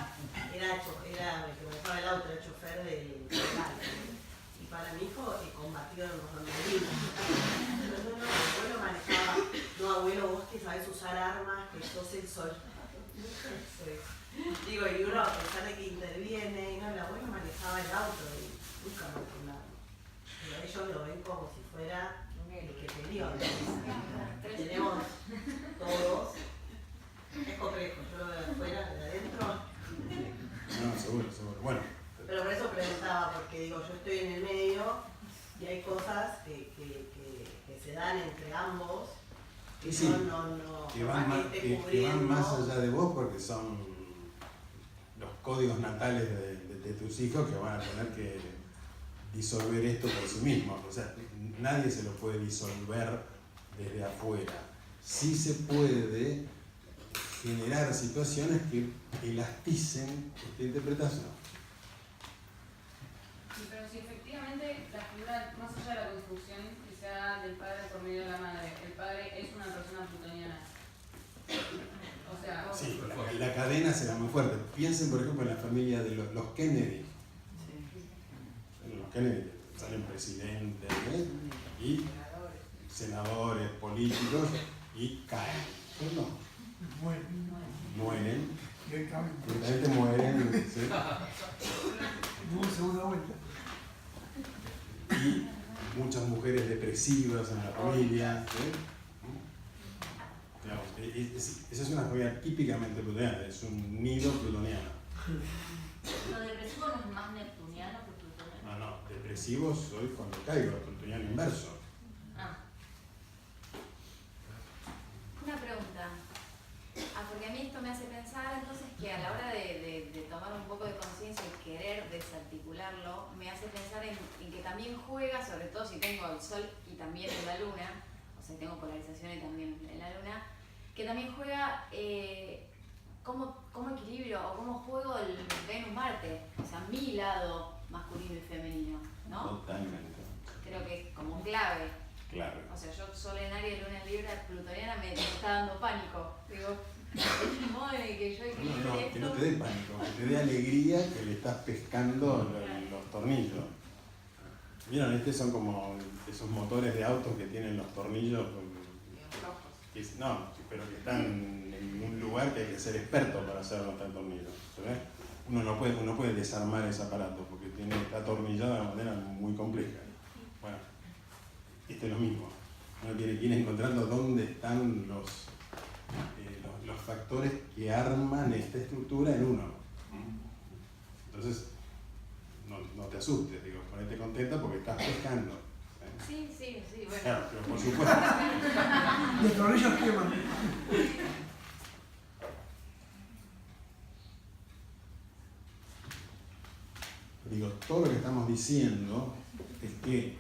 era el que manejaba el auto, era el chofer del local. Y para mi hijo, combatido en los banderines. No, mi abuelo manejaba, no, abuelo, vos que sabés usar armas, que sos el sol. Digo, y uno, a pesar de que interviene, el abuelo manejaba el auto y nunca manejó un arma. Pero ellos lo ven como si fuera el que peleó. Tenemos todos, es complejo, yo lo veo de afuera, de adentro. No, seguro. Bueno. Pero por eso preguntaba, porque digo, yo estoy en el medio y hay cosas que se dan entre ambos que sí, que van más allá de vos porque son los códigos natales de tus hijos que van a tener que disolver esto por sí mismos. O sea, nadie se lo puede disolver desde afuera. Sí se puede generar situaciones que elasticen esta interpretación. Sí, pero si efectivamente la figura, más allá de la construcción que se da del padre por medio de la madre, el padre es una persona plutoniana. O sea... Sí, la cadena será muy fuerte. Piensen, por ejemplo, en la familia de los Kennedy. Los Kennedy salen presidentes y senadores, políticos y caen. No. Mueren. Directamente mueren. ¿Sí? Segunda vuelta. Y muchas mujeres depresivas en la familia. ¿Sí? Claro, esa es una familia típicamente plutoniana, es un nido plutoniano. ¿Lo depresivo no es más neptuniano que plutoniano? No, depresivo soy cuando caigo, plutoniano inverso. Una pregunta. Porque a mí esto me hace pensar entonces que a la hora de tomar un poco de conciencia y querer desarticularlo, me hace pensar en que también juega, sobre todo si tengo el sol y también en la luna, o sea, tengo polarización y también en la luna, que también juega como equilibrio o como juego el Venus-Marte, o sea, mi lado masculino y femenino, ¿no? Totalmente. Creo que es como clave. Claro. O sea, yo Sol en Aries, Luna en Libra, plutoniana me está dando pánico. Digo, es un modo de que yo equilibre esto. Que no te dé pánico, que te dé alegría que le estás pescando los tornillos. ¿Vieron? Son como esos motores de autos que tienen los tornillos, no, pero que están en un lugar que hay que ser experto para saber dónde está el tornillo. ¿Sabes? Uno no puede desarmar ese aparato porque está atornillado de una manera muy compleja. Bueno, esto es lo mismo. Uno tiene que ir encontrando dónde están los factores que arman esta estructura en uno. Entonces, no te asustes, digo, ponete contenta porque estás pescando. Sí, bueno. Claro, pero por supuesto. Los tornillos queman. Digo, todo lo que estamos diciendo es que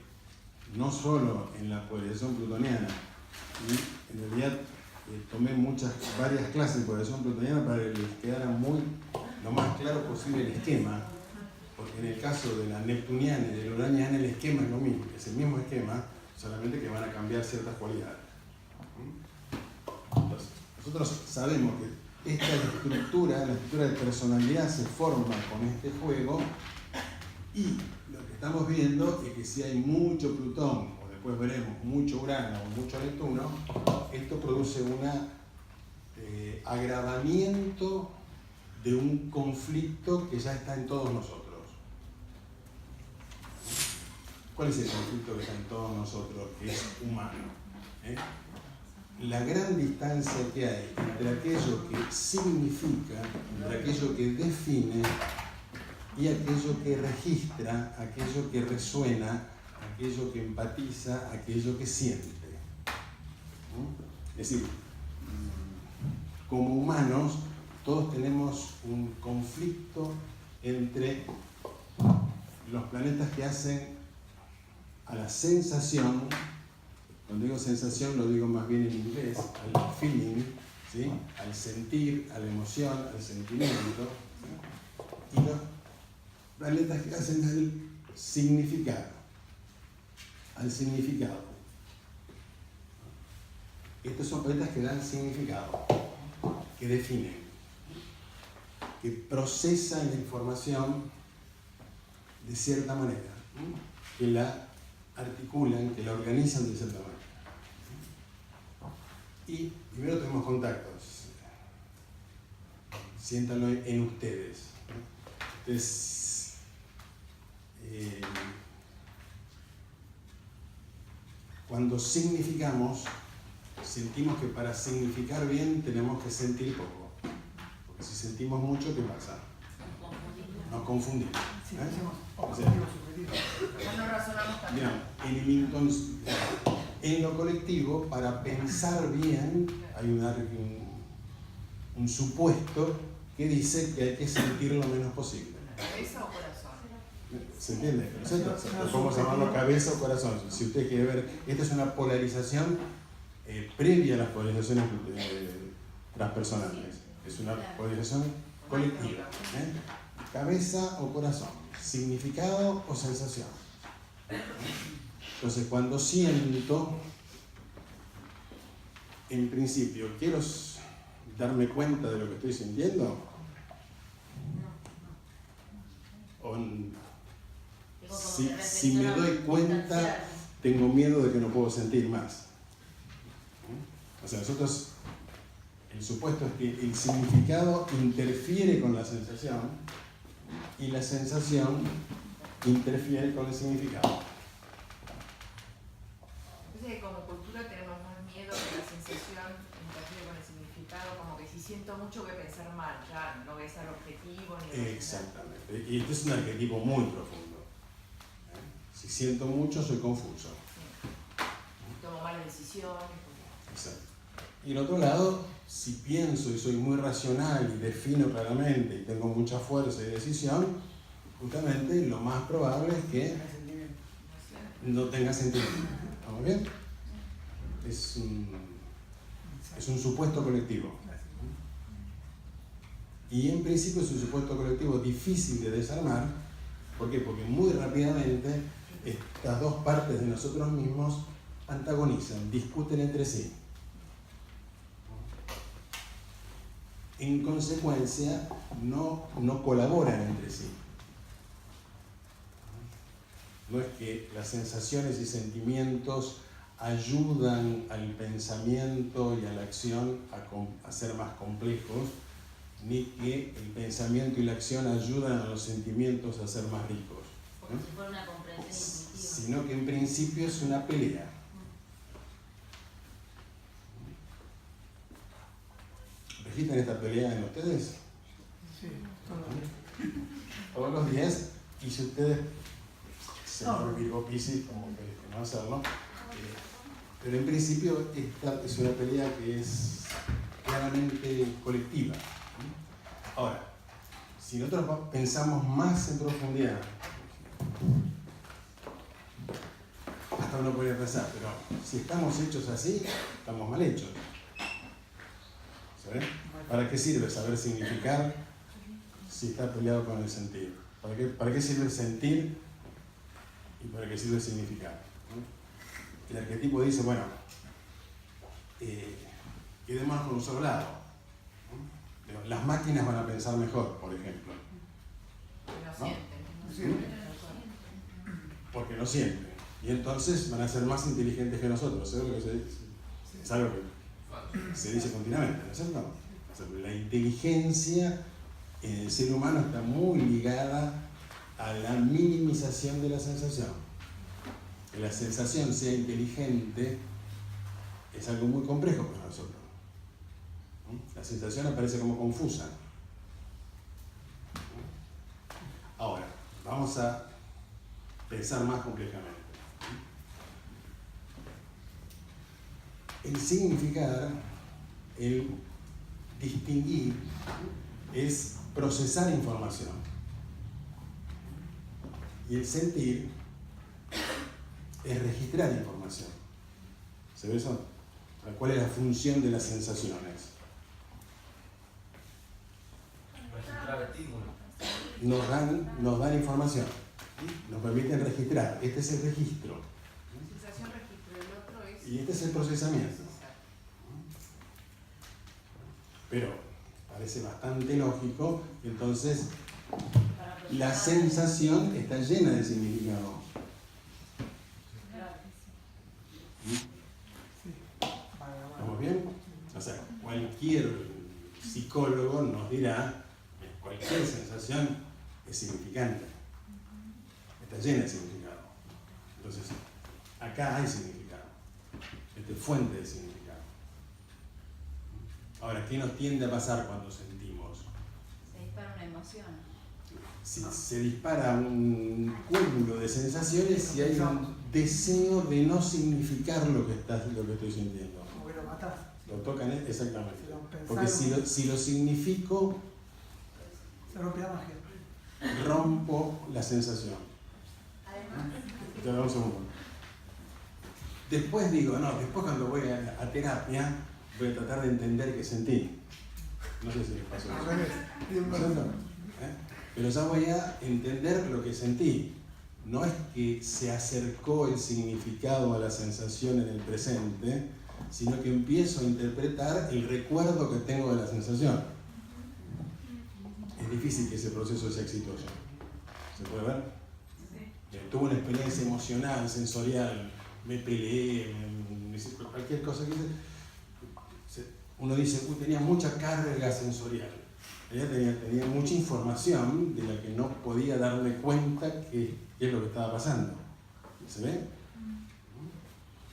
no solo en la polarización plutoniana, y en realidad tomé varias clases de polarización plutoniana para que les quedara lo más claro posible el esquema, porque en el caso de la neptuniana y de la uraniana el esquema es lo mismo, es el mismo esquema, solamente que van a cambiar ciertas cualidades. Entonces, nosotros sabemos que la estructura de personalidad se forma con este juego, y lo que estamos viendo es que si hay mucho Plutón, o después veremos mucho Urano o mucho Neptuno, esto produce un agravamiento de un conflicto que ya está en todos nosotros. ¿Cuál es el conflicto que está en todos nosotros, que es humano? La gran distancia que hay entre aquello que significa, entre aquello que define, y aquello que registra, aquello que resuena, aquello que empatiza, aquello que siente. Es decir, como humanos, todos tenemos un conflicto entre los planetas que hacen a la sensación, cuando digo sensación lo digo más bien en inglés, al feeling, ¿sí? Al sentir, a la emoción, al sentimiento, ¿sí? Y los planetas que hacen al significado. Estos son planetas que dan significado, que definen, que procesan la información de cierta manera, que la articulan, que la organizan de cierta manera. Y primero tenemos contactos. Siéntanlo en ustedes. Ustedes cuando significamos, sentimos que para significar bien tenemos que sentir poco. Porque si sentimos mucho, ¿qué pasa? Nos confundimos. O sea, No razonamos también. En lo colectivo, para pensar bien, hay un supuesto que dice que hay que sentir lo menos posible. ¿Cabeza o corazón? ¿Se entiende? Nosotros podemos llamarlo cabeza o corazón. Si usted quiere ver, esta es una polarización previa a las polarizaciones transpersonales. Es una polarización colectiva. Cabeza o corazón, significado o sensación. Entonces, cuando siento, en principio, quiero darme cuenta de lo que estoy sintiendo. Si me doy cuenta, tengo miedo de que no puedo sentir más. O sea, nosotros, el supuesto es que el significado interfiere con la sensación y la sensación interfiere con el significado. Entonces, como cultura tenemos más miedo que la sensación interfiere con el significado, como que si siento mucho voy a pensar mal, ya no voy a ser objetivo ni Exactamente. Y este es un arquetipo muy profundo. Si siento mucho, soy confuso. Sí. Tomo malas decisiones. Exacto. Y el otro lado, si pienso y soy muy racional y defino claramente y tengo mucha fuerza y decisión, justamente lo más probable es que no tenga sentimiento. ¿Estamos bien? Es un supuesto colectivo. Y en principio es un supuesto colectivo difícil de desarmar. ¿Por qué? Porque muy rápidamente estas dos partes de nosotros mismos antagonizan, discuten entre sí. En consecuencia, no colaboran entre sí. No es que las sensaciones y sentimientos ayudan al pensamiento y a la acción a ser más complejos, ni que el pensamiento y la acción ayudan a los sentimientos a ser más ricos. Como si fuera una comprensión intuitiva. Sino que en principio es una pelea. ¿Registran esta pelea en ustedes? Sí, Todos los días, y si ustedes se Virgo Piscis, como que no hacerlo, pero en principio esta es una pelea que es claramente colectiva. Ahora, si nosotros pensamos más en profundidad, hasta uno podría pensar, pero si estamos hechos así, estamos mal hechos. ¿Saben? ¿Para qué sirve saber significar si está peleado con el sentir? ¿Para qué sirve sentir y para qué sirve significar? El arquetipo dice, bueno, quedémonos con un solo lado. Las máquinas van a pensar mejor, por ejemplo. ¿No? Porque no sienten. Y entonces van a ser más inteligentes que nosotros. ¿Sabes lo que se dice? Es algo que se dice continuamente, ¿no es cierto? O sea, la inteligencia en el ser humano está muy ligada a la minimización de la sensación. Que la sensación sea inteligente es algo muy complejo para nosotros. La sensación aparece como confusa. Ahora, vamos a pensar más complejamente. El significar, el distinguir, es procesar información. Y el sentir es registrar información. ¿Se ve eso? ¿Cuál es la función de las sensaciones? Nos dan información, nos permiten registrar. Este es el registro. Sensación, registro, el otro es... Y este es el procesamiento. Pero parece bastante lógico, entonces la sensación está llena de significado. ¿Estamos bien? O sea, cualquier psicólogo nos dirá que cualquier sensación es significante. Está llena de significado. Entonces, acá hay significado. Esta es fuente de significado. Ahora, ¿qué nos tiende a pasar cuando sentimos? Se dispara una emoción. Si se dispara un cúmulo de sensaciones y hay un deseo de no significar lo que estoy sintiendo. Como que lo matás. Lo tocan, exactamente. Si lo pensaron, Porque si lo significo, se rompe la magia. rompo la sensación. Ya, un segundo. Después digo, no, después cuando voy a terapia, voy a tratar de entender qué sentí. No sé si les pasó eso. Al revés. ¿No es cierto? Pero ya voy a entender lo que sentí. No es que se acercó el significado a la sensación en el presente, sino que empiezo a interpretar el recuerdo que tengo de la sensación. Es difícil que ese proceso sea exitoso. ¿Se puede ver? Sí. Tuve una experiencia emocional, sensorial, me peleé, cualquier cosa que hice. Uno dice, tenía mucha carga sensorial. Ella tenía mucha información de la que no podía darme cuenta qué es lo que estaba pasando. ¿Se ve?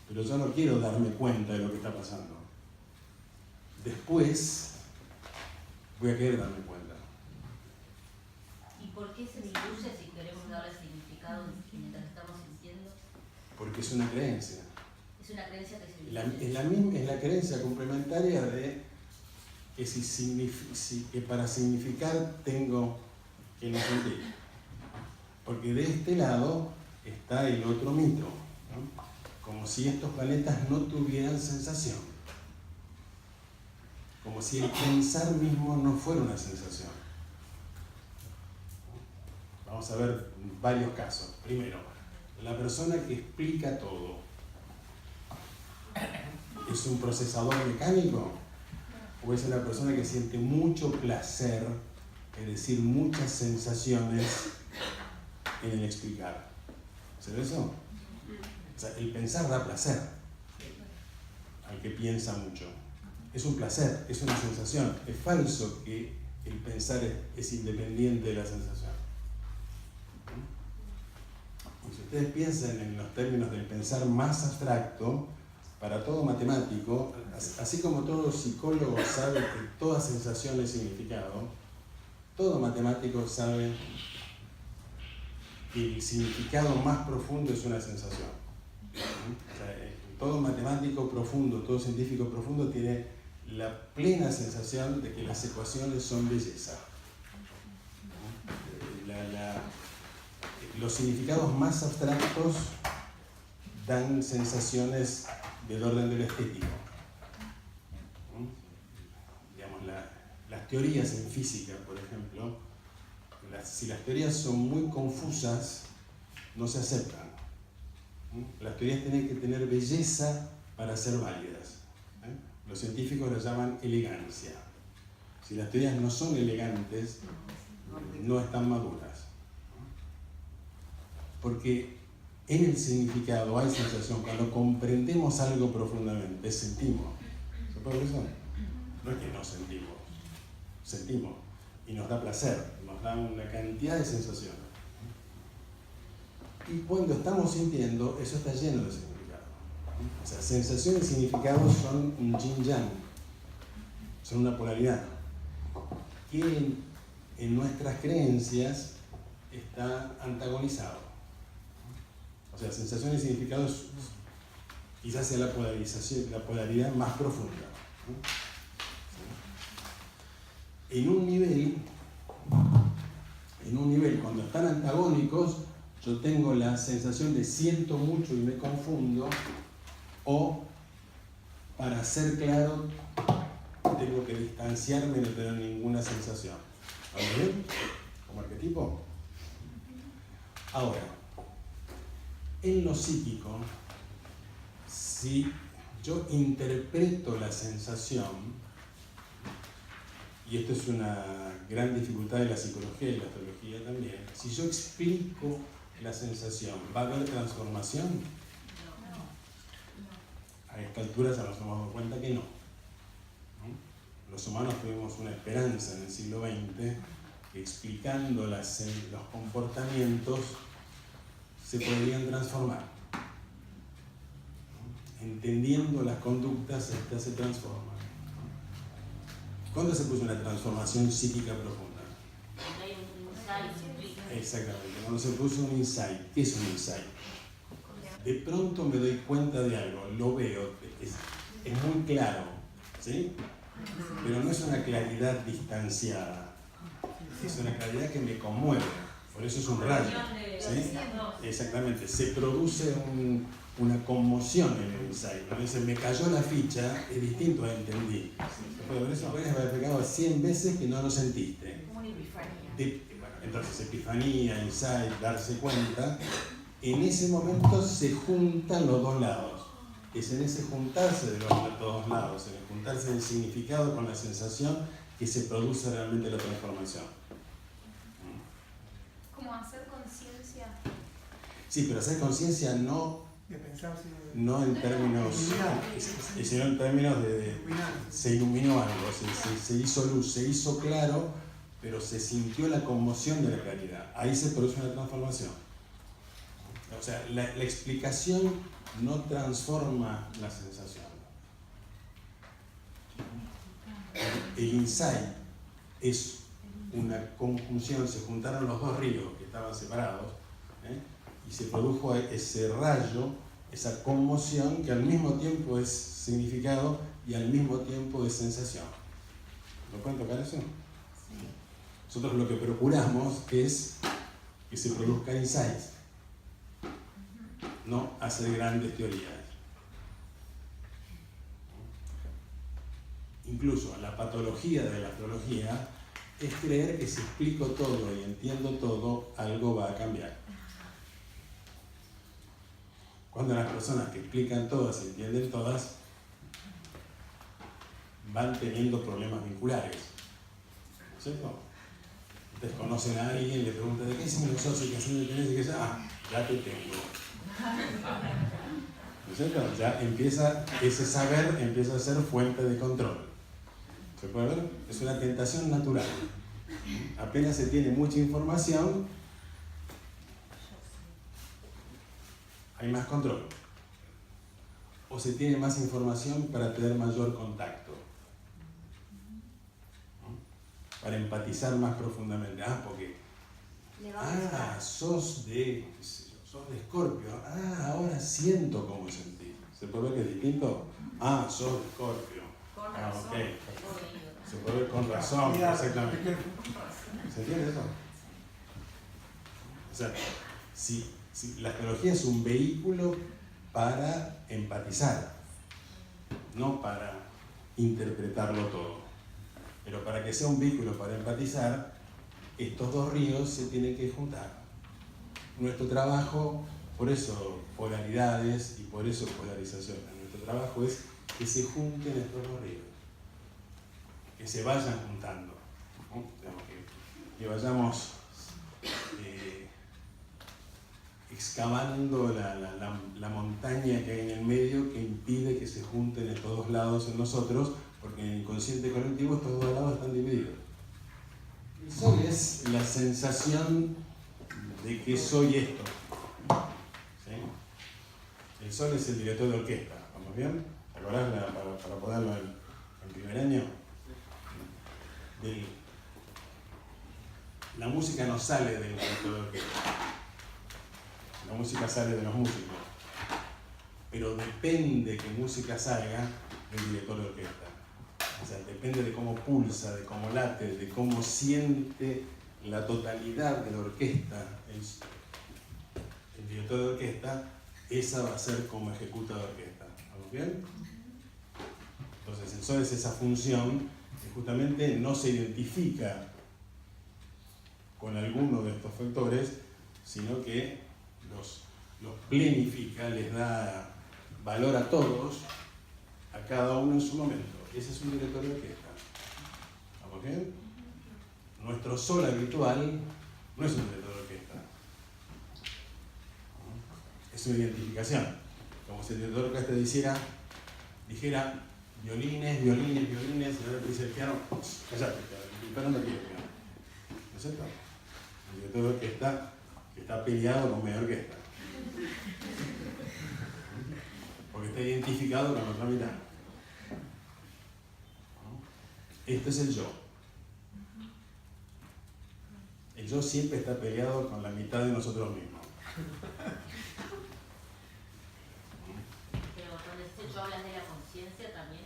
Pero yo no quiero darme cuenta de lo que está pasando. Después voy a querer darme cuenta. ¿Y por qué se diluye si queremos darle significado mientras estamos sintiendo? Porque es una creencia. Es una creencia que se diluye. Es la creencia complementaria de que para significar tengo que no sentir. Porque de este lado está el otro mito, ¿no? Como si estos planetas no tuvieran sensación. Como si el pensar mismo no fuera una sensación. Vamos a ver varios casos. Primero, la persona que explica todo ¿es un procesador mecánico? ¿O es una persona que siente mucho placer, es decir, muchas sensaciones en el explicar? ¿Sabes eso? O sea, el pensar da placer al que piensa mucho. Es un placer, es una sensación. Es falso que el pensar es independiente de la sensación. Y si ustedes piensan en los términos del pensar más abstracto, para todo matemático, así como todo psicólogo sabe que toda sensación es significado, todo matemático sabe que el significado más profundo es una sensación. O sea, todo matemático profundo, todo científico profundo tiene la plena sensación de que las ecuaciones son belleza. Los significados más abstractos dan sensaciones del orden del estético. Digamos, las teorías en física, por ejemplo, si las teorías son muy confusas, no se aceptan. Las teorías tienen que tener belleza para ser válidas. Los científicos las llaman elegancia. Si las teorías no son elegantes, no están maduras. Porque en el significado hay sensación. Cuando comprendemos algo profundamente, sentimos. ¿Se puede ver eso? No es que no sentimos. Sentimos. Y nos da placer. Nos da una cantidad de sensaciones. Y cuando estamos sintiendo, eso está lleno de significado. O sea, sensación y significado son un yin-yang. Son una polaridad. Que en nuestras creencias está antagonizado. O sea, sensación y significado quizás sea la polaridad más profunda. En un nivel, cuando están antagónicos, yo tengo la sensación de siento mucho y me confundo, o para ser claro, tengo que distanciarme y no tener ninguna sensación. ¿Vamos bien? Como arquetipo. Ahora, en lo psíquico, si yo interpreto la sensación, y esto es una gran dificultad de la psicología y la astrología también, si yo explico la sensación, ¿va a haber transformación? No. A esta altura ya nos hemos dado cuenta que no. Los humanos tuvimos una esperanza en el siglo XX que explicando los comportamientos se podrían transformar. Entendiendo las conductas, estas se transforman. ¿Cuándo se puso una transformación psíquica profunda? Exactamente, cuando se puso un insight. ¿Qué es un insight? De pronto me doy cuenta de algo, lo veo, es muy claro, ¿sí? Pero no es una claridad distanciada, es una claridad que me conmueve, por eso es un rayo, ¿sí? Exactamente, se produce una conmoción en el insight, ¿no? Dice, me cayó la ficha, es distinto a entendí. Por eso puedes haber pegado 100 veces que no lo sentiste. Como una epifanía. Entonces, epifanía, insight, darse cuenta, en ese momento se juntan los dos lados. Es en ese juntarse de los dos lados, en el juntarse del significado con la sensación, que se produce realmente la transformación. Como hacer conciencia. Sí, pero hacer conciencia no en términos, sino en términos de se iluminó algo, se hizo luz, se hizo claro, pero se sintió la conmoción de la claridad. Ahí se produce una transformación. O sea, la explicación no transforma la sensación. El insight es una conjunción, se juntaron los dos ríos que estaban separados, y se produjo ese rayo, esa conmoción que al mismo tiempo es significado y al mismo tiempo es sensación. ¿Lo pueden tocar eso? Sí. Nosotros lo que procuramos es que se produzcan insights, no hacer grandes teorías. Incluso la patología de la astrología es creer que si explico todo y entiendo todo, algo va a cambiar. Cuando las personas que explican todas y entienden todas van teniendo problemas vinculares, ¿cierto? Ustedes conocen a alguien, le preguntan de qué signo sos y qué signo tenés y qué sea, ya te tengo. ¿No es cierto? Ya empieza, ese saber empieza a ser fuente de control. ¿Se puede ver? Es una tentación natural. Apenas se tiene mucha información, hay más control. O se tiene más información para tener mayor contacto. Para empatizar más profundamente. Porque sos de Escorpio. Ahora siento cómo sentí. ¿Se puede ver que es distinto? Sos de Escorpio. Con razón. Okay. Se puede ver con razón, exactamente. ¿Se entiende eso? O sea, si la astrología es un vehículo para empatizar, no para interpretarlo todo. Pero para que sea un vehículo para empatizar, estos dos ríos se tienen que juntar. Nuestro trabajo, por eso polaridades y por eso polarizaciones, nuestro trabajo es que se junten estos dos ríos, que se vayan juntando, ¿no? Que vayamos excavando la montaña que hay en el medio que impide que se junten estos dos lados en nosotros, porque en el inconsciente colectivo estos dos lados están divididos. El sol es la sensación de que soy esto. ¿Sí? El sol es el director de orquesta. ¿Vamos bien? ¿Te acordás para ponerlo en primer año? La música no sale del director de orquesta. La música sale de los músicos. Pero depende que música salga del director de orquesta. O sea, depende de cómo pulsa, de cómo late, de cómo siente la totalidad de la orquesta. El director de orquesta, esa va a ser como ejecuta la orquesta. ¿Vamos bien? Entonces, el sol es esa función que justamente no se identifica con alguno de estos factores, sino que los plenifica, les da valor a todos, a cada uno en su momento. Ese es un director de orquesta. ¿Vamos bien? Nuestro sol habitual no es un director de orquesta. Es una identificación. Como si el director de orquesta dijera violines, violines, violines, y ahora te dice el piano, callate, el piano no quiere piano. ¿No es cierto? El director de orquesta está peleado con media orquesta. Porque está identificado con la otra mitad. Esto es el yo. El yo siempre está peleado con la mitad de nosotros mismos. Pero con este yo hablas de la conciencia también.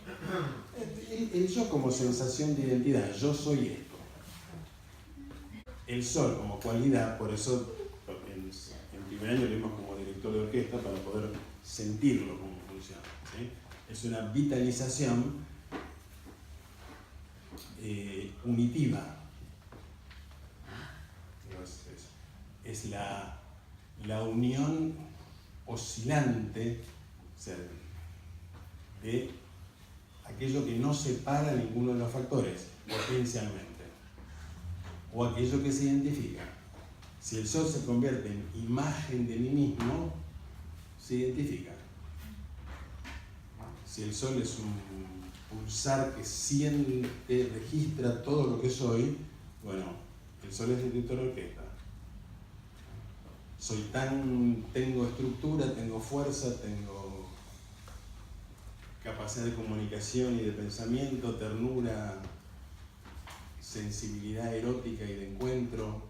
El yo como sensación de identidad, yo soy esto. El sol como cualidad, por eso en primer año lo vimos como director de orquesta para poder sentirlo como funciona. ¿Sí? Es una vitalización unitiva. Es la unión oscilante, o sea, de aquello que no separa ninguno de los factores potencialmente, o aquello que se identifica. Si el sol se convierte en imagen de mí mismo, se identifica. Si el sol es un pulsar que siente, registra todo lo que soy, bueno, el sol es el director de orquesta. Tengo estructura, tengo fuerza, tengo capacidad de comunicación y de pensamiento, ternura, sensibilidad erótica y de encuentro,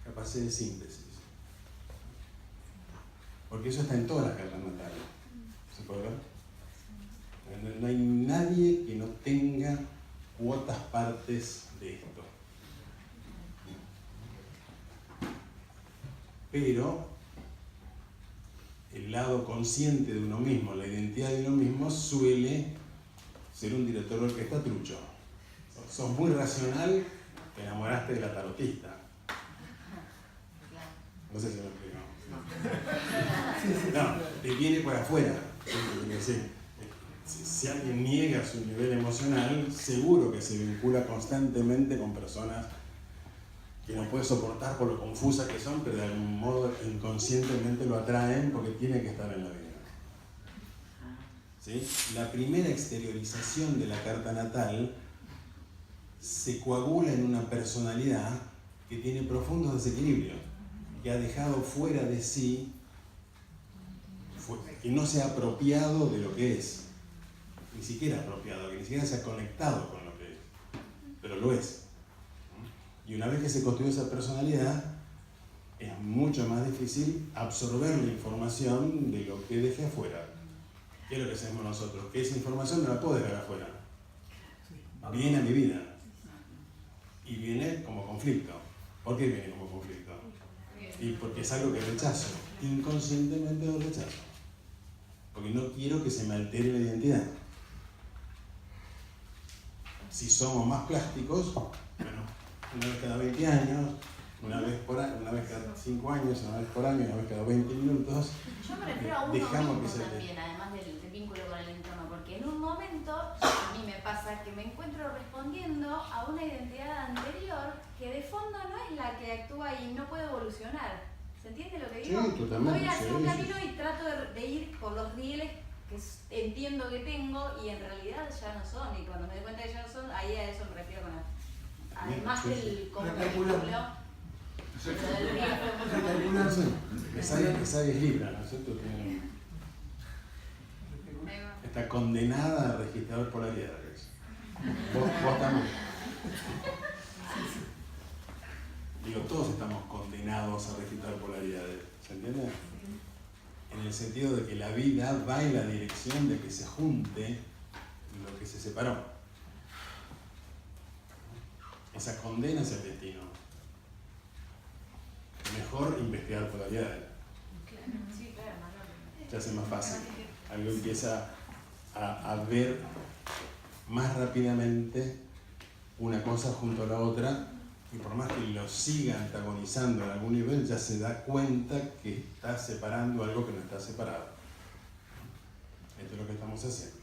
capacidad de síntesis. Porque eso está en todas las cartas natales. ¿Se puede ver? No hay nadie que no tenga cuotas partes de esto. Pero el lado consciente de uno mismo, la identidad de uno mismo, suele ser un director de orquesta trucho. Sos muy racional, te enamoraste de la tarotista. No sé si me explico. No, te viene por afuera. Si alguien niega su nivel emocional, seguro que se vincula constantemente con personas que no puede soportar por lo confusa que son, pero de algún modo inconscientemente lo atraen porque tiene que estar en la vida. ¿Sí? La primera exteriorización de la carta natal se coagula en una personalidad que tiene profundos desequilibrios, que ha dejado fuera de sí, que no se ha apropiado de lo que es, ni siquiera apropiado, que ni siquiera se ha conectado con lo que es, pero lo es. Y una vez que se construye esa personalidad, es mucho más difícil absorber la información de lo que deje afuera. ¿Qué es lo que hacemos nosotros? Que esa información no la puedo dejar afuera. Viene a mi vida. Y viene como conflicto. ¿Por qué viene como conflicto? Y porque es algo que rechazo. Inconscientemente lo rechazo. Porque no quiero que se me altere la identidad. Si somos más plásticos, bueno, una vez cada 20 años, una vez cada 5 años, una vez por año, una vez cada 20 minutos, Yo me refiero a uno dejamos mismo que se también, además del vínculo con el entorno, porque en un momento a mí me pasa que me encuentro respondiendo a una identidad anterior que de fondo no es la que actúa y no puede evolucionar. ¿Se entiende lo que digo? Sí, totalmente. Voy hacia un Sí, camino sí. y trato de ir por los rieles que entiendo que tengo y en realidad ya no son. Y cuando me doy cuenta que ya no son, ahí a eso me refiero con además Sí, sí. del como Recalcular. vínculo. Pero del vínculo. Recalcular. Esa es Libra, ¿no es cierto? Está condenada a registrar polaridades. Vos también. Digo, todos estamos condenados a registrar polaridades. ¿Se entiende? En el sentido de que la vida va en la dirección de que se junte lo que se separó. Esa condena es el destino. Mejor investigar polaridades. Sí, claro, más rápido. Se hace más fácil. Algo empieza a ver más rápidamente una cosa junto a la otra y por más que lo siga antagonizando en algún nivel, ya se da cuenta que está separando algo que no está separado. Esto es lo que estamos haciendo.